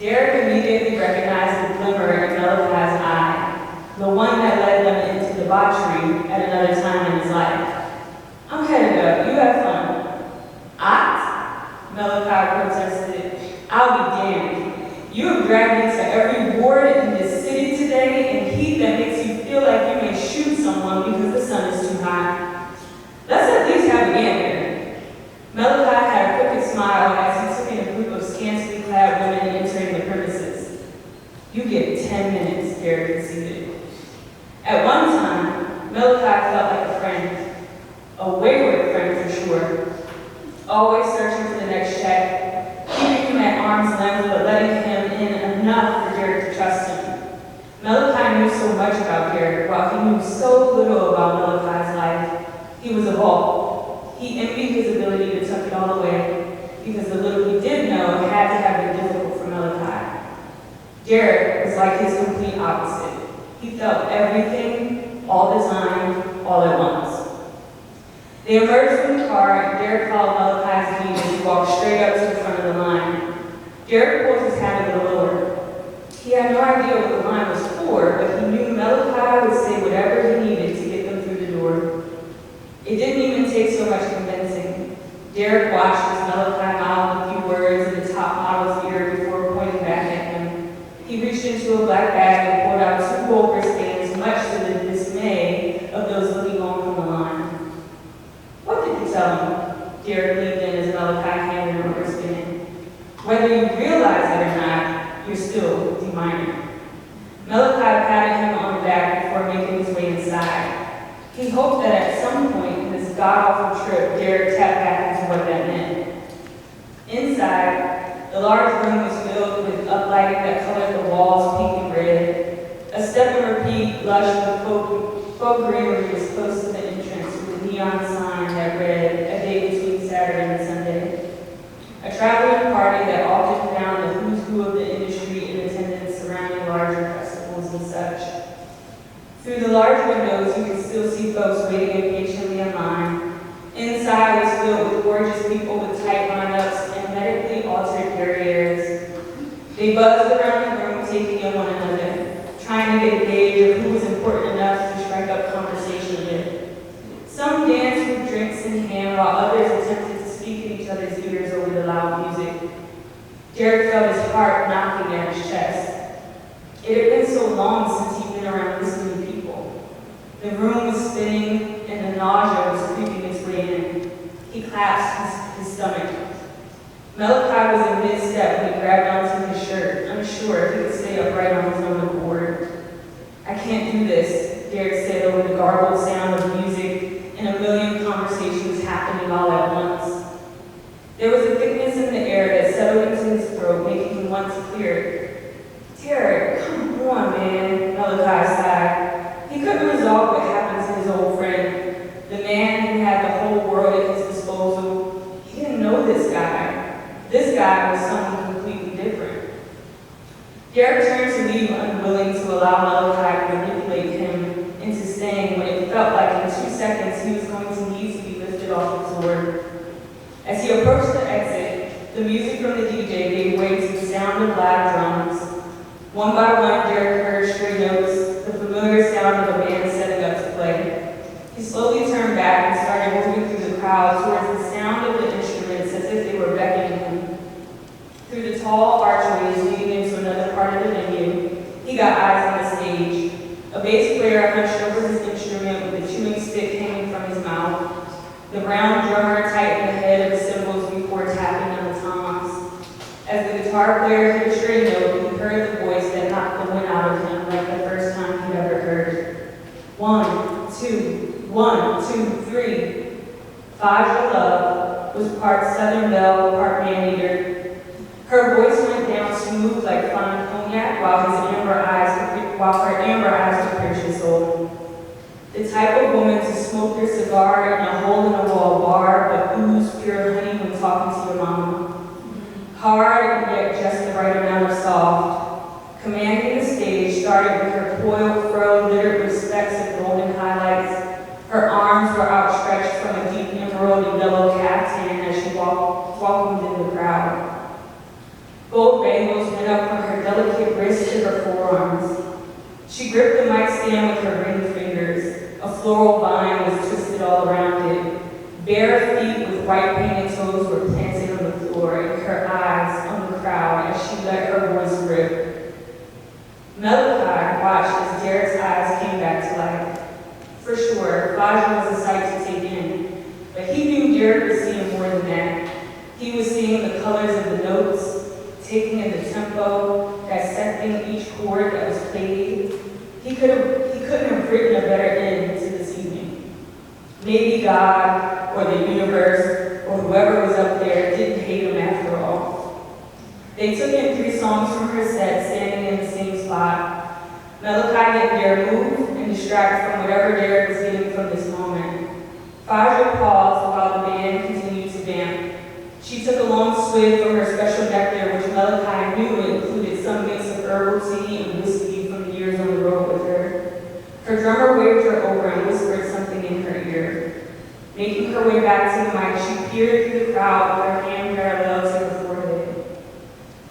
Derek immediately recognized the glimmer in Malachi's eye, the one that led them into debauchery at another time in his life. "I'm headed up. You have fun." Malachi protested. "I'll be damned. You have dragged me to every ward in this city today in heat that makes you feel like you may shoot someone because the sun is too hot. Let's at least have a game here." Malachi had a crooked smile as he took in a group of scantily clad women entering the premises. "You get 10 minutes, Derek conceded. At one time, Malachi felt like a friend, a wayward friend for sure, always searching for the next check, keeping him at arm's length but letting him in enough for Derek to trust him. Malachi knew so much about Derek while he knew so little about Malachi's life. He was a vault. He envied his ability to tuck it all away because the little he did know had to have been difficult for Malachi. Derek was like his complete opposite. He felt everything, all the time, all at once. They emerged from the car and Derek followed Malachi's lead as he walked straight up to the front of the line. Derek pulled his hat a little lower. He had no idea what the line was for, but he knew Malachi would say whatever he needed to get them through the door. It didn't even take so much convincing. Derek watched as Malachi mouthed a few words in the top model's ear before pointing back at him. He reached into a black bag and pulled out 2 gold wristbands, much to the dismay of those looking on from the line. "What did you tell him?" Derek leaned in as Malachi handed him a wristband. "Whether you realize it or not, you're still D-minor." Malachi patted him on the back before making his way inside. He hoped that at some point in this god-awful trip, Derek tapped back into what that meant. Inside, the large room was filled with uplighting that colored the walls pink and red. A step-and-repeat lush with faux greenery was close to the entrance with a neon sign that read, "A day between Saturday and Sunday." A traveling party that often found the who's who of the industry in attendance surrounding larger festivals and such. Through the large windows, you could still see folks waiting impatiently in line. Inside was filled with gorgeous people with tight lineups and medically altered derrieres. They buzzed around the room, taking in one another, trying to get a gauge of who was important enough to strike up conversation. and while others attempted to speak in each other's ears over the loud music, Derek felt his heart knocking at his chest. It had been so long since he'd been around this many people. The room was spinning and the nausea was creeping its way in. He clasped his stomach. Malachi was in mid-step when he grabbed onto his shirt, unsure if he could stay upright on his own accord. "I can't do this," Derek said over the garbled sound of music and a million conversations happening all at once. There was a thickness in the air that settled into his throat, making him want to clear it. "Derek, come on, man," Malachi sighed. He couldn't resolve what happened to his old friend, the man who had the whole world at his disposal. He didn't know this guy. This guy was someone completely different. Derek turned to leave, unwilling to allow Malachi to manipulate him into staying when it felt like in 2 seconds he was going to need to be lifted off the floor. As he approached the exit, the music from the DJ gave way to the sound of loud drums. One by one, Derek heard stray notes, the familiar sound of a band setting up to play. He slowly turned back and started moving through the crowd towards the sound of the instruments as if they were beckoning him. Through the tall archways leading into another part of the venue, he got eyes on the stage. A bass player hunched over his instrument with a chewing stick hanging from his mouth. The brown drummer tightened the head of the cymbals before tapping on the toms. As the guitar player hit a string note, he heard the voice that knocked the wind out of him like the first time he'd ever heard. 1, 2, 1, 2, 3. Faja Love was part Southern Belle, part man-eater. Her voice went down smooth like fine cognac while her amber eyes would pierce his soul. The type of woman to smoke your cigar in a hole-in-the-wall bar but ooze pure honey when talking to your mama. Hard and yet just the right amount of soft. Commanding the stage started with her coiled fro littered with specks of golden highlights. Her arms were outstretched from a deep emerald yellow caftan as she welcomed in the crowd. Gold bangles went up from her delicate wrists to her forearms. She gripped the mic stand with her ring fingers. A floral vine was twisted all around it. Bare feet with white painted toes were planted on the floor, and her eyes on the crowd as she let her voice rip. Malachi watched as Derek's eyes came back to life. For sure, Faja was a sight to take in, but he knew Derek was seeing more than that. He was seeing the colors of the notes, taking in the tempo, dissecting each chord that was played. He couldn't have written a better end to this evening. Maybe God, or the universe, or whoever was up there didn't hate him after all. They took in 3 songs from her set, standing in the same spot. Malachi let Derek move and distract from whatever Derek was getting from this moment. Faja paused while the band continued to vamp. She took a long swig from her special nectar, which Malachi knew included some mix of herbal tea and whiskey from years on the road with her. Her drummer waved her over and whispered something in her ear. Making her way back to the mic, she peered through the crowd with her hand parallel to her forehead.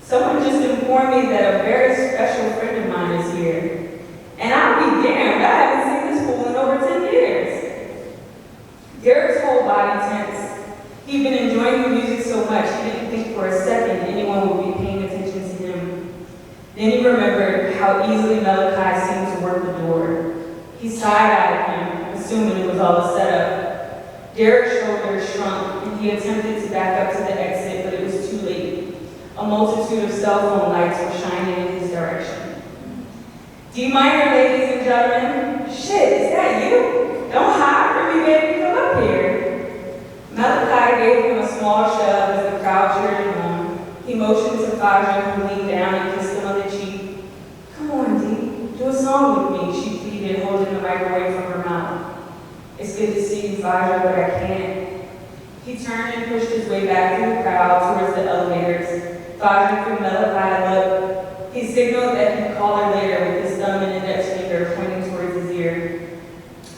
"Someone just informed me that a very special friend of mine is here. And I'll be damned, I haven't seen this fool in over 10 years. Derek's whole body tensed. He'd been enjoying the music so much he didn't think for a second anyone would be paying attention to him. Then he remembered how easily Malachi seemed to work the door. He sighed-eyed him, assuming it was all a setup. Derek's shoulders shrunk, and he attempted to back up to the exit, but it was too late. A multitude of cell phone lights were shining in his direction. D minor, ladies and gentlemen. Shit, is that you? Don't hide from me, baby, come up here. Malachi gave him a small shove as the crowd cheered him on. He motioned to Faja, who leaned down and kissed him on the cheek. "Come on, D, do a song with me," she pleaded, holding the mic away from her mouth. "It's good to see you, Faja, but I can't." He turned and pushed his way back through the crowd towards the elevators. Faja threw Malachi a look. He signaled that he'd call her later with his thumb and index finger pointing towards his ear.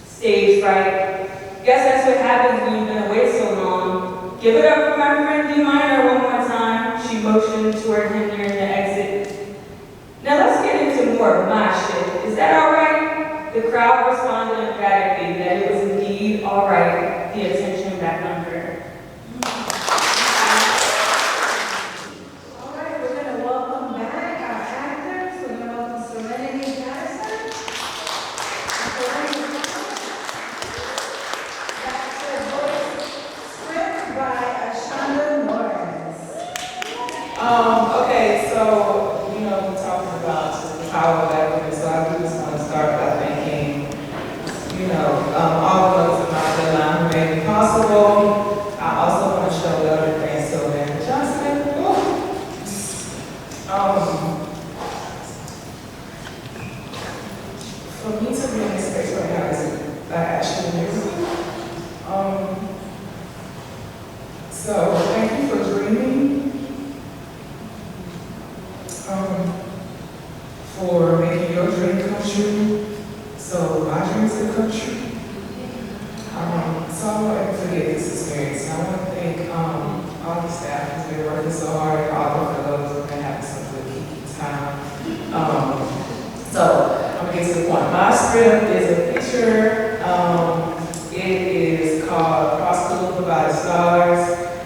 Stage fright. Guess that's what happens when you've been away so long. Give it up for my friend D minor one more time. She motioned toward him near the exit. Now let's get into more of my shit. Is that all right? The crowd responded emphatically that it was indeed all right, the attention back on her. Okay, so, you know, we're talking about the power of that, so I just want to start by thanking, you know, all of those in my bloodline who made it possible. I also want to show love and thanks to Amanda Johnson. For me to be in this space right now is actually amazing. So thank you for dreaming. For making your dream come true, so my dreams can come true. So I won't ever forget this experience. I want to thank all the staff who's been working so hard, all the fellows who've been having some good kiki time. So I'm gonna get to the point. My script is a picture. It is called Cross the Loop by the Stars.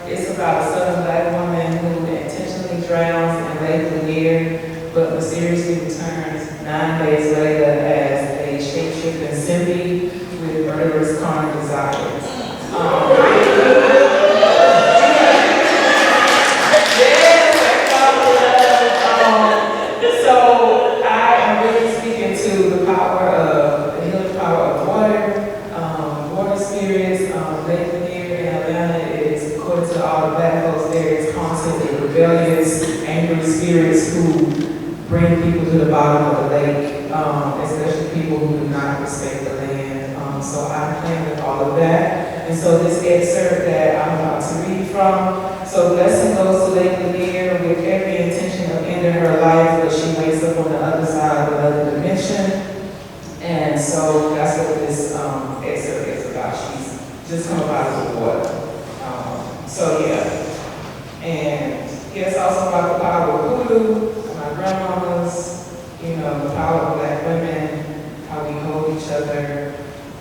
It's about a Southern black woman who intentionally drowns in Lake Lanier, but mysteriously returns 9 days later as a shape-shifting Simbi with murderous carnal desires. So I am really speaking to the power of, the healing power of water, water spirits. Lake Lanier in Atlanta is, according to all the black folks there, it's haunted with rebellious, angry spirits who bring people to the bottom of the lake, especially people who do not respect the land. So I'm playing with all of that. And so this excerpt that I'm about to read from, so blessing goes to Lake Lanier with every intention of ending her life, but she wakes up on the other side of another dimension. And so that's what this excerpt is about. She's just come up out of the water. So yeah. And yeah, it's also about the power of voodoo, my grandmamas, you know, the power of black women, how we hold each other,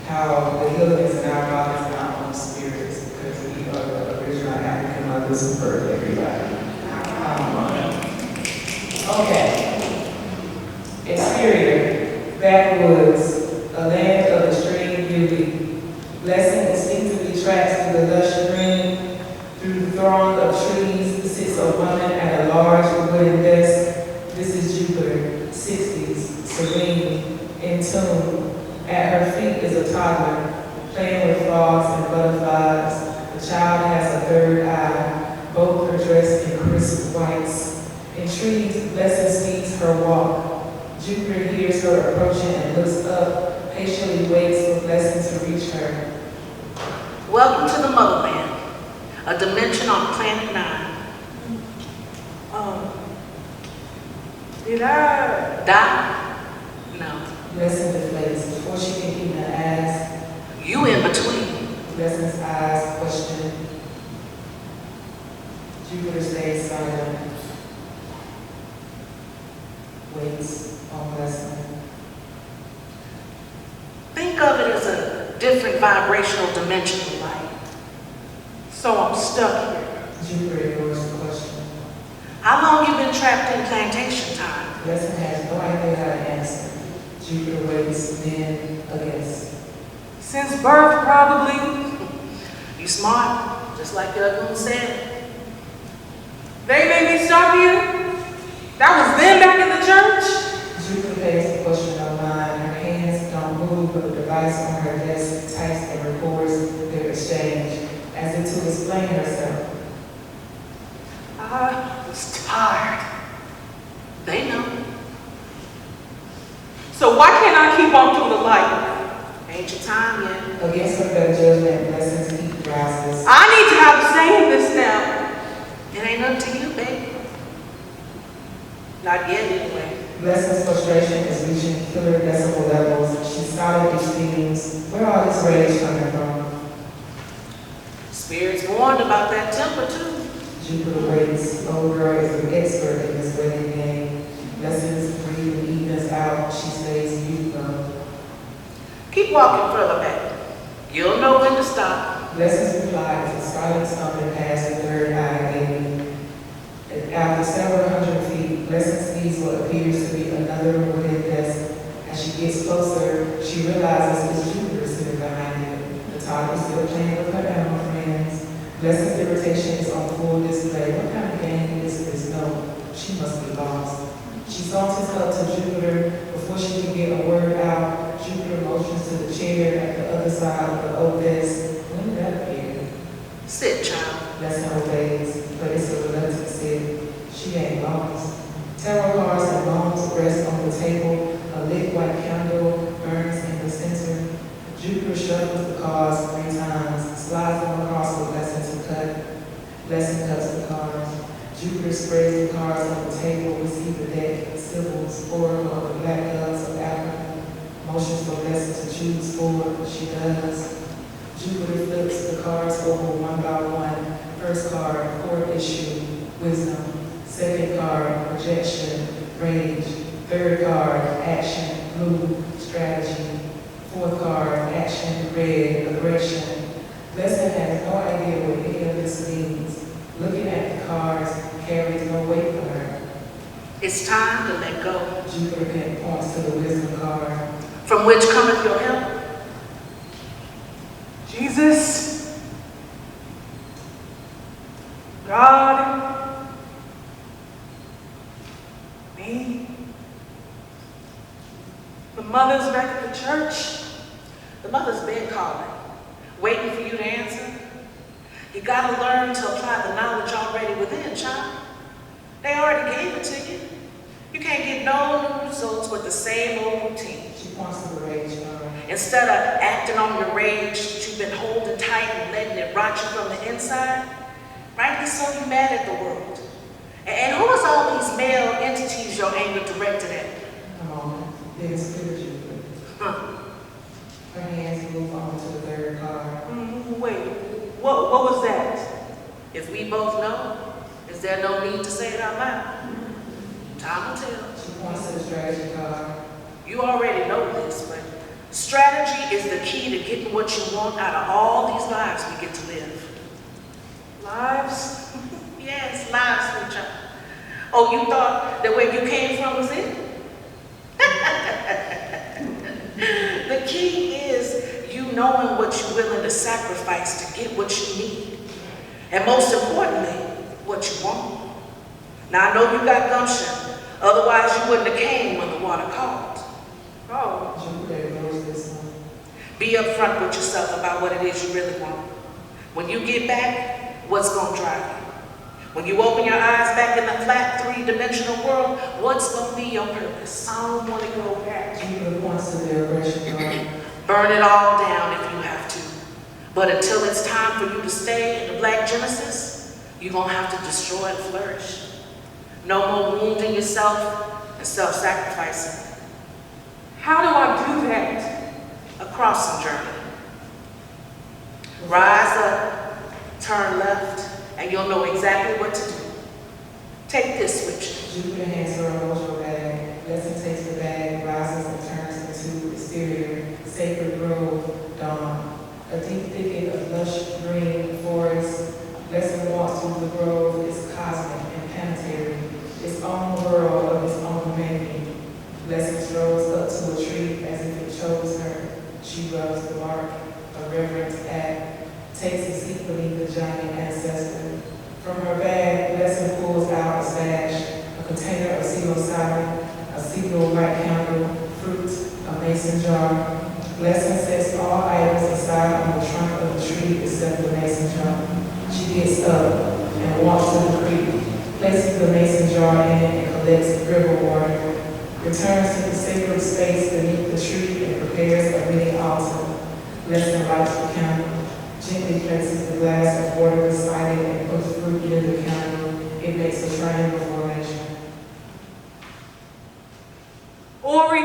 how the healing is in our bodies and our own spirits, because we are the original African mothers who birth everybody. Okay. Exterior, backwoods, a land of extreme beauty. Blessing instinctively tracks through the lush green, through the throng of trees, sits a woman at a large wooden desk. This is Jupiter, 60s, serene, in tune. At her feet is a toddler, playing with frogs and butterflies. The child has a third eye, both are dressed in crisp whites. Intrigued, Blessing speeds her walk. Jupiter hears her approaching and looks up, patiently waits for Blessing to reach her. Welcome to the motherland, a dimension on planet 9. Did I Die? No. Blessing deflates before she can even ask. You in between. Blessing's eyes question. Jupiter stays silent. Waits on Blessing. Think of it as a different vibrational dimension of light. So I'm stuck here. Jupiter ignores the question. How long you been trapped in plantation time? Blessing has no idea how to answer. Jupiter waits, then a guess. Since birth, probably. You smart, just like the other one said. They made me stop here. That was them back in the church. Jupiter pays the question no mind. Her hands don't move, but the device on her desk types and records their exchange, as if to explain herself. I was tired. They know. So why can't I keep on through the light? Ain't your time yet. Against her better judgment, Blessing's heat rises. I need to have a say in this now. It ain't up to you, babe. Not yet, anyway. Blessing's frustration is reaching killer decibel levels. She scouted these feelings. Where all this rage coming from? Spirits warned about that temper, too. Jupiter waits. Old girl is an expert in this waiting game. Blessing's breathing evens out. She stays Vuka. Keep walking further back. You'll know when to stop. Blessing's reply is a silent stumbling past the third eye gate. After several hundred feet, Blessing sees what appears to be another wooden desk. As she gets closer, she realizes it's Jupiter sitting behind it. The toddler is still playing with her animal friends. Blessing's irritation is on full display. What kind of game is this? No, she must be lost. She saunters up to Jupiter. Before she can get a word out, Jupiter motions to the chair at the other side of the oak desk. When did that appear? Sit, child. Blessing obeys, but it's a reluctant sit. She ain't lost. Tarot cards and bones rest on the table. A lit white candle burns in the center. Jupiter shuffles the cards 3 times, slides them across the Blessing to cut. Blessing cuts the cards. Jupiter spreads the cards on the table. We see the deck, symbols, oracle of the black doves of Africa. Motions for Blessing to choose 4. She does. Jupiter flips the cards over one by one. First card, court issue, wisdom. Second card, projection, rage. Third card, action, blue, strategy. Fourth card, action, red, aggression. Blessing has no idea what any of this means. Looking at the cards carries no weight for her. It's time to let go. Jupiter then points to the wisdom card. From which cometh your help? Jesus, God, me, the mothers back at the church. The mother's been calling, waiting for you to answer. You gotta learn to apply the knowledge already within, child. They already gave it to you. You can't get no new results with the same old routine. She points to the rage card. Instead of acting on your rage that you've been holding tight and letting it rot you from the inside, rightly so you mad at the world. And who is all these male entities your anger directed at? Come on, there's spiritual. Her hands move on to the third card. Wait, what was that? If we both know, is there no need to say it out loud? Time will tell. She points to the strategy card. You already know this, but strategy is the key to getting what you want out of all these lives we get to live. Lives? Yes, lives, sweet child. Oh, you thought that where you came from was it? The key is you knowing what you're willing to sacrifice to get what you need. And most importantly, what you want. Now, I know you got gumption. Otherwise, you wouldn't have came when the water called. Oh, Jupiter ignores this one. Be upfront with yourself about what it is you really want. When you get back, what's going to drive you? When you open your eyes back in the flat 3-dimensional world, what's going to be your purpose? I don't want to go back. Jupiter points to the aggression card. Burn it all down if you have to. But until it's time for you to stay in the Black Genesis, you're going to have to destroy and flourish. No more wounding yourself and self-sacrificing. How do I do that? A crossing journey. Rise up, turn left, and you'll know exactly what to do. Take this with you. Jupiter hands her a emotional bag. Blessing takes the bag, rises and turns into exterior, sacred grove, dawn. A deep thicket of lush green forest. Blessing walks through the grove. It's cosmic and planetary. Its own world of its own making. Blessing strolls up to a tree as if it chose her. She rubs the bark, a reverent act, takes a seat beneath the giant ancestor. From her bag, Blessing pulls out a stash, a container of psilocybin, a single white candle, fruit, a mason jar. Blessing sets all items aside on the trunk of the tree except the mason jar. She gets up and walks to the creek, places the mason jar in it and collects river water. Returns to the sacred space beneath the tree and prepares a mini altar. Blessing lights the candle, gently places the glass of water beside it and puts fruit in the candle. It makes a triangle formation. Ori,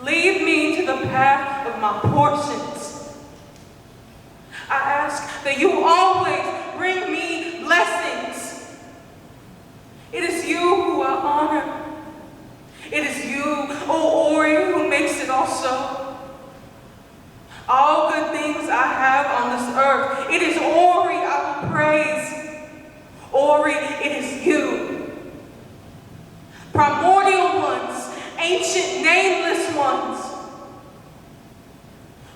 lead me to the path of my portions. I ask that you always bring me blessings. It is you who I honor. It is you, O Ori, who makes it all so. All good things I have on this earth, it is Ori I will praise. Ori, it is you. Primordial ones, ancient nameless ones.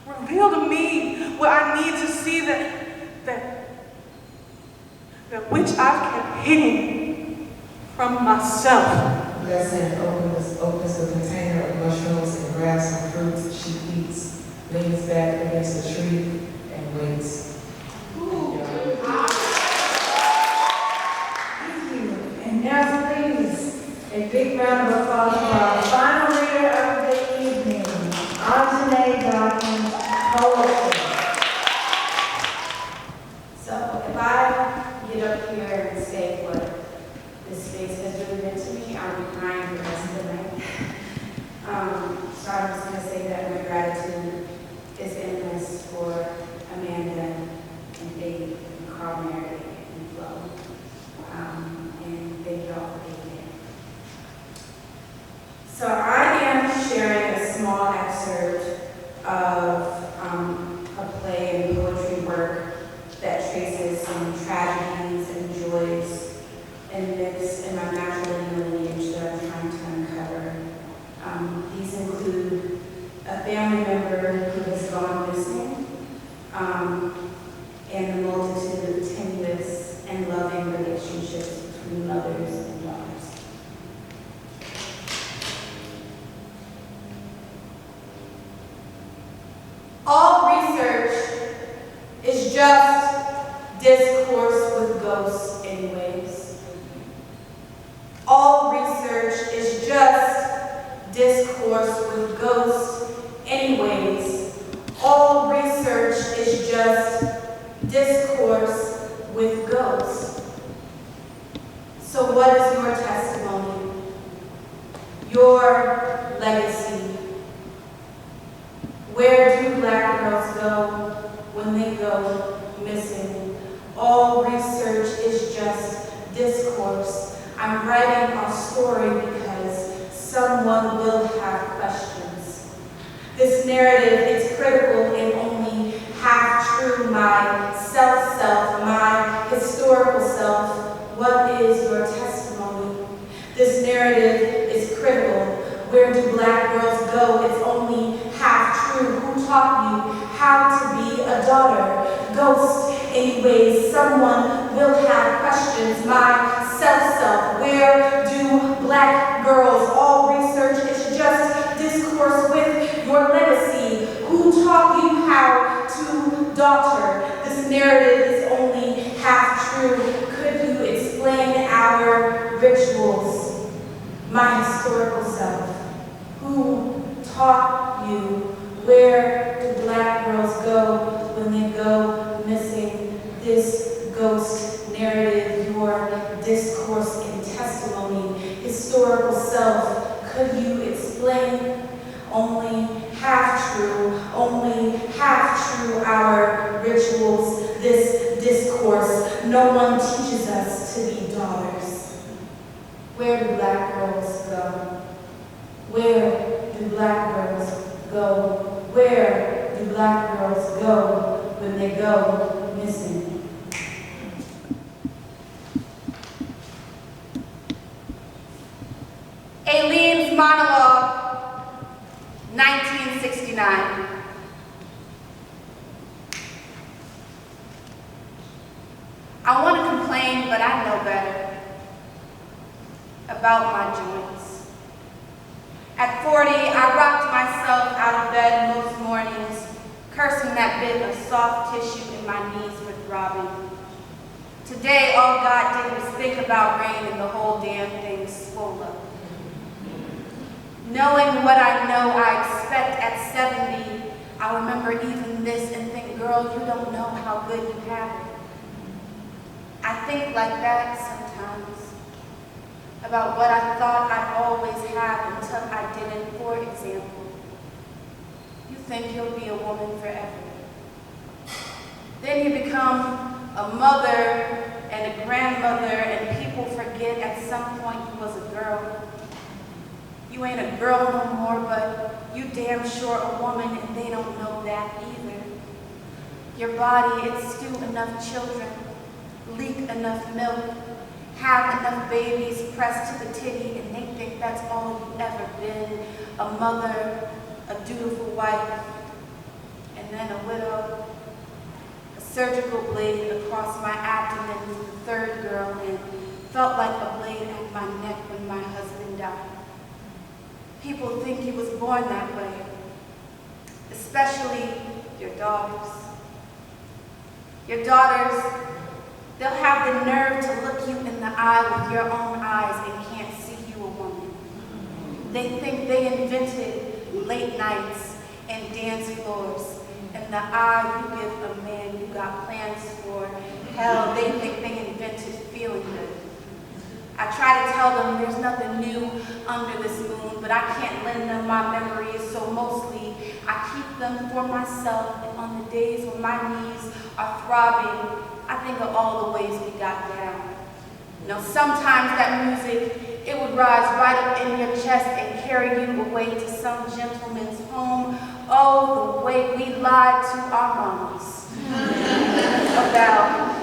Reveal to me what I need to see that which I've kept hidden from myself. Blessing opens the container of mushrooms and grabs some fruits she eats, leans back against the tree, and waits. And now, please, a big round of applause for our final reader of the evening, Ajanaé Dawkins, poetry. So if I get up here and say what this space has really meant to me, I'll be crying for the rest of the night. So I'm just going to say that my gratitude is endless for Amanda and Faith and Carl Mary and Flo. And thank you all for being here. So I am sharing a small excerpt of a play and poetry work that traces some tragedies and joys and myths in my matrilineal lineage that I'm trying to uncover. These include a family member who has gone missing, and the multitude of tenuous and loving relationships between mothers and daughters. All research is just discourse with ghosts anyways. All research is just discourse with ghosts anyways. All research is just discourse with ghosts. So what is your testimony? Your legacy? Where do Black girls go when they go missing? All research is just discourse. I'm writing our story because someone will have questions. This narrative is critical and only half true. My self, my historical self. What is your testimony? This narrative is critical. Where do Black girls go? It's only half true. Who taught you how to be a daughter? Ghost. Anyways, someone will have questions. My self. Where do Black girls? All research is just discourse with your legacy. Who taught you how to daughter? This narrative is only half true. Could you explain our rituals? My historical self. Who taught you? Where do Black girls go when they go missing? This ghost narrative, your discourse and testimony, historical self. Could you explain? Only half true, our rituals, this discourse. No one teaches us to be daughters. Where do Black girls go? Where do Black girls go? Where do Black girls go when they go missing? Aileen's monologue, 1969. I want to complain, but I know better about my joints. At 40, I rocked myself out of bed most mornings, cursing that bit of soft tissue in my knees for throbbing. Today, all God did was think about rain and the whole damn thing swole up. Knowing what I know I expect at 70, I remember even this and think, girl, you don't know how good you have it. I think like that sometimes, about what I thought I'd always have until I didn't. For example, you think you'll be a woman forever. Then you become a mother and a grandmother, and people forget at some point you was a girl. You ain't a girl no more, but you damn sure a woman, and they don't know that either. Your body, it stew enough children, leak enough milk, have enough babies pressed to the titty, and they think that's all you've ever been, a mother, a dutiful wife, and then a widow, a surgical blade across my abdomen with the third girl and felt like a blade at my neck when my husband died. People think he was born that way, especially your daughters. Your daughters, they'll have the nerve to look you in the eye with your own eyes and can't see you a woman. They think they invented late nights and dance floors, and the eye you give a man you got plans for. Hell, they think they invented feeling good. I try to tell them there's nothing new under this moon, but I can't lend them my memories, so mostly I keep them for myself, and on the days when my knees are throbbing, I think of all the ways we got down. You know, sometimes that music, it would rise right up in your chest and carry you away to some gentleman's home. Oh, the way we lied to our mamas about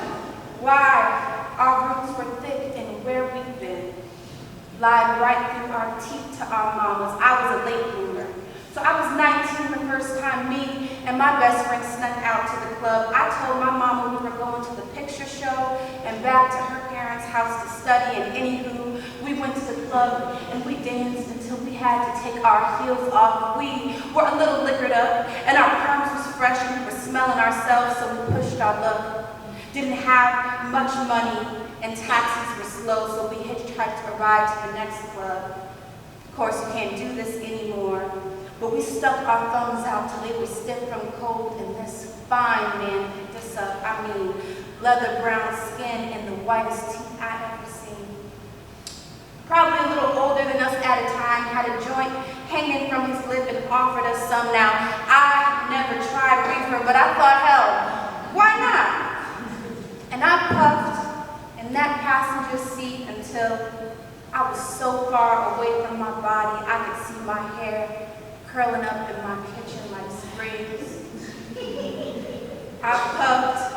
why our roots were thick and where we've been. Lied right through our teeth to our mamas. I was a late bloomer. So I was 19 the first time me and my best friend snuck out to the club. I told my mama we were going to the picture show and back to her parents' house to study, and anywho, we went to the club and we danced until we had to take our heels off. We were a little liquored up and our perms was fresh and we were smelling ourselves, so we pushed our luck. Didn't have much money and taxis were slow, so we hitchhiked a ride to the next club. Of course, you can't do this anymore. But we stuck our thumbs out till they were stiff from cold, and this fine man picked us up. I mean, leather brown skin and the whitest teeth I've ever seen. Probably a little older than us at a time, had a joint hanging from his lip and offered us some. Now, I never tried reefer, but I thought, hell, why not? And I puffed in that passenger seat until I was so far away from my body I could see my hair curling up in my kitchen like springs. I puffed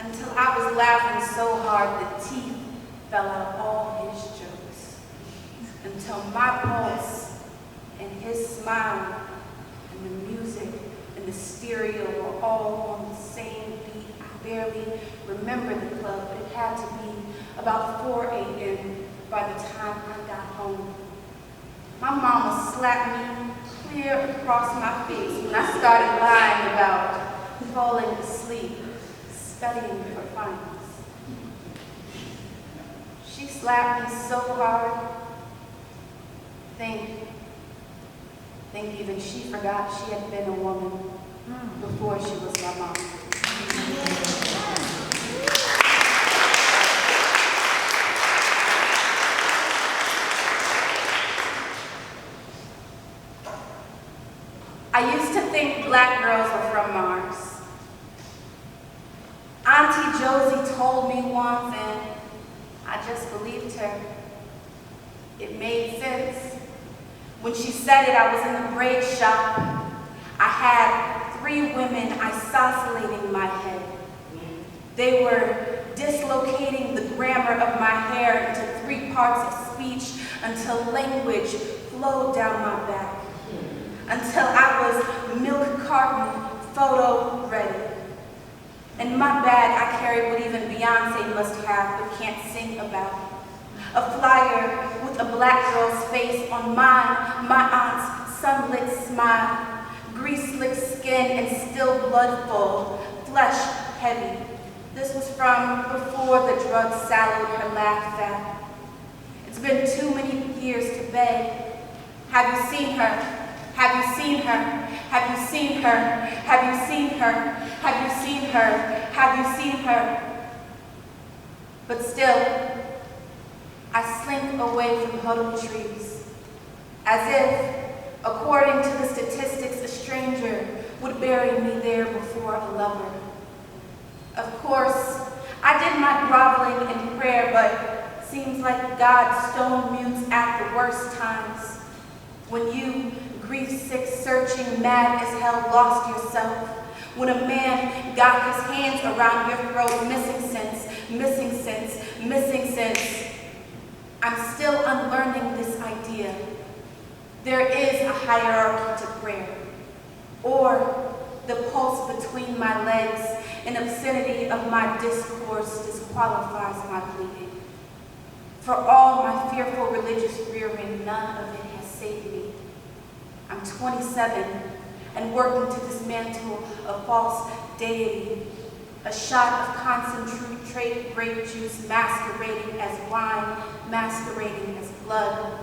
until I was laughing so hard the teeth fell out all his jokes. Until my pulse and his smile and the music and the stereo were all on the same beat. I barely remember the club, but it had to be about 4 a.m. by the time I got home. My mama slapped me clear across my face when I started lying about falling asleep, studying for finals. She slapped me so hard, think even she forgot she had been a woman before she was my mom. I used to think black girls were from Mars. Auntie Josie told me once, and I just believed her. It made sense. When she said it, I was in the braid shop. I had 3 women isoscellating my head. They were dislocating the grammar of my hair into 3 parts of speech until language flowed down my back. Until I was milk carton photo ready. In my bag, I carried what even Beyonce must have but can't sing about. A flyer with a black girl's face on mine, my aunt's sunlit smile, grease-licked skin and still blood full, flesh heavy. This was from before the drug sallowed her laugh fat. It's been too many years to beg. Have you seen her? Have you seen her? Have you seen her? Have you seen her? Have you seen her? Have you seen her? But still, I slink away from huddled trees, as if, according to the statistics, a stranger would bury me there before a lover. Of course, I did my groveling in prayer, but seems like God stone mutes at the worst times. When you, grief-sick, searching, mad as hell, lost yourself. When a man got his hands around your throat, missing sense, missing sense, missing sense. I'm still unlearning this idea. There is a hierarchy to prayer. Or the pulse between my legs, and obscenity of my discourse disqualifies my pleading. For all my fearful religious rearing, none of it has saved me. I'm 27 and working to dismantle a false deity, a shot of concentrated grape juice masquerading as wine, masquerading as blood.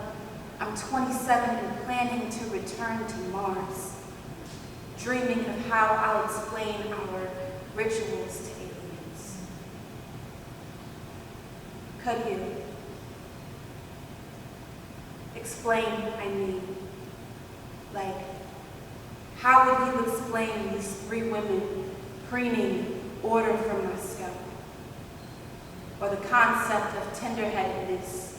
I'm 27 and planning to return to Mars, dreaming of how I'll explain our rituals to aliens. Could you explain, I mean, like, how would you explain these 3 women preening order from my scalp? Or the concept of tenderheadedness?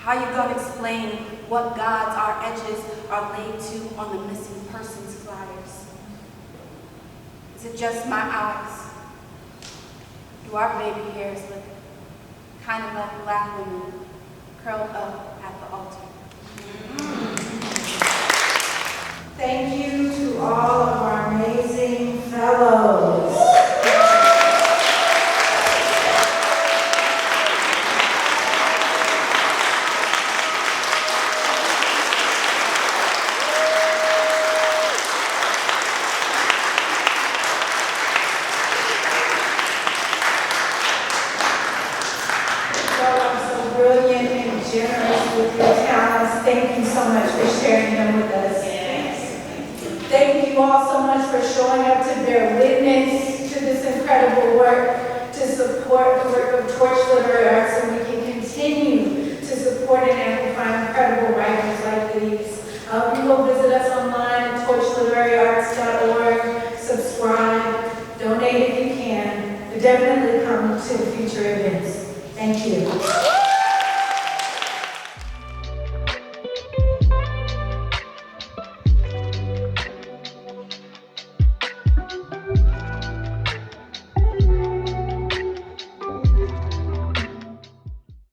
How you gonna explain what gods our edges are laid to on the missing persons flyers? Is it just my eyes? Do our baby hairs look kind of like black women curled up at the altar? Thank you to all of our amazing fellows. Thank you so much for sharing them with us. Thank you all so much for showing up to bear witness to this incredible work, to support the work of Torch Literary Arts, so we can continue to support and amplify incredible writers like these. You go visit us online at torchliteraryarts.org, subscribe, donate if you can, but definitely come to future events. Thank you.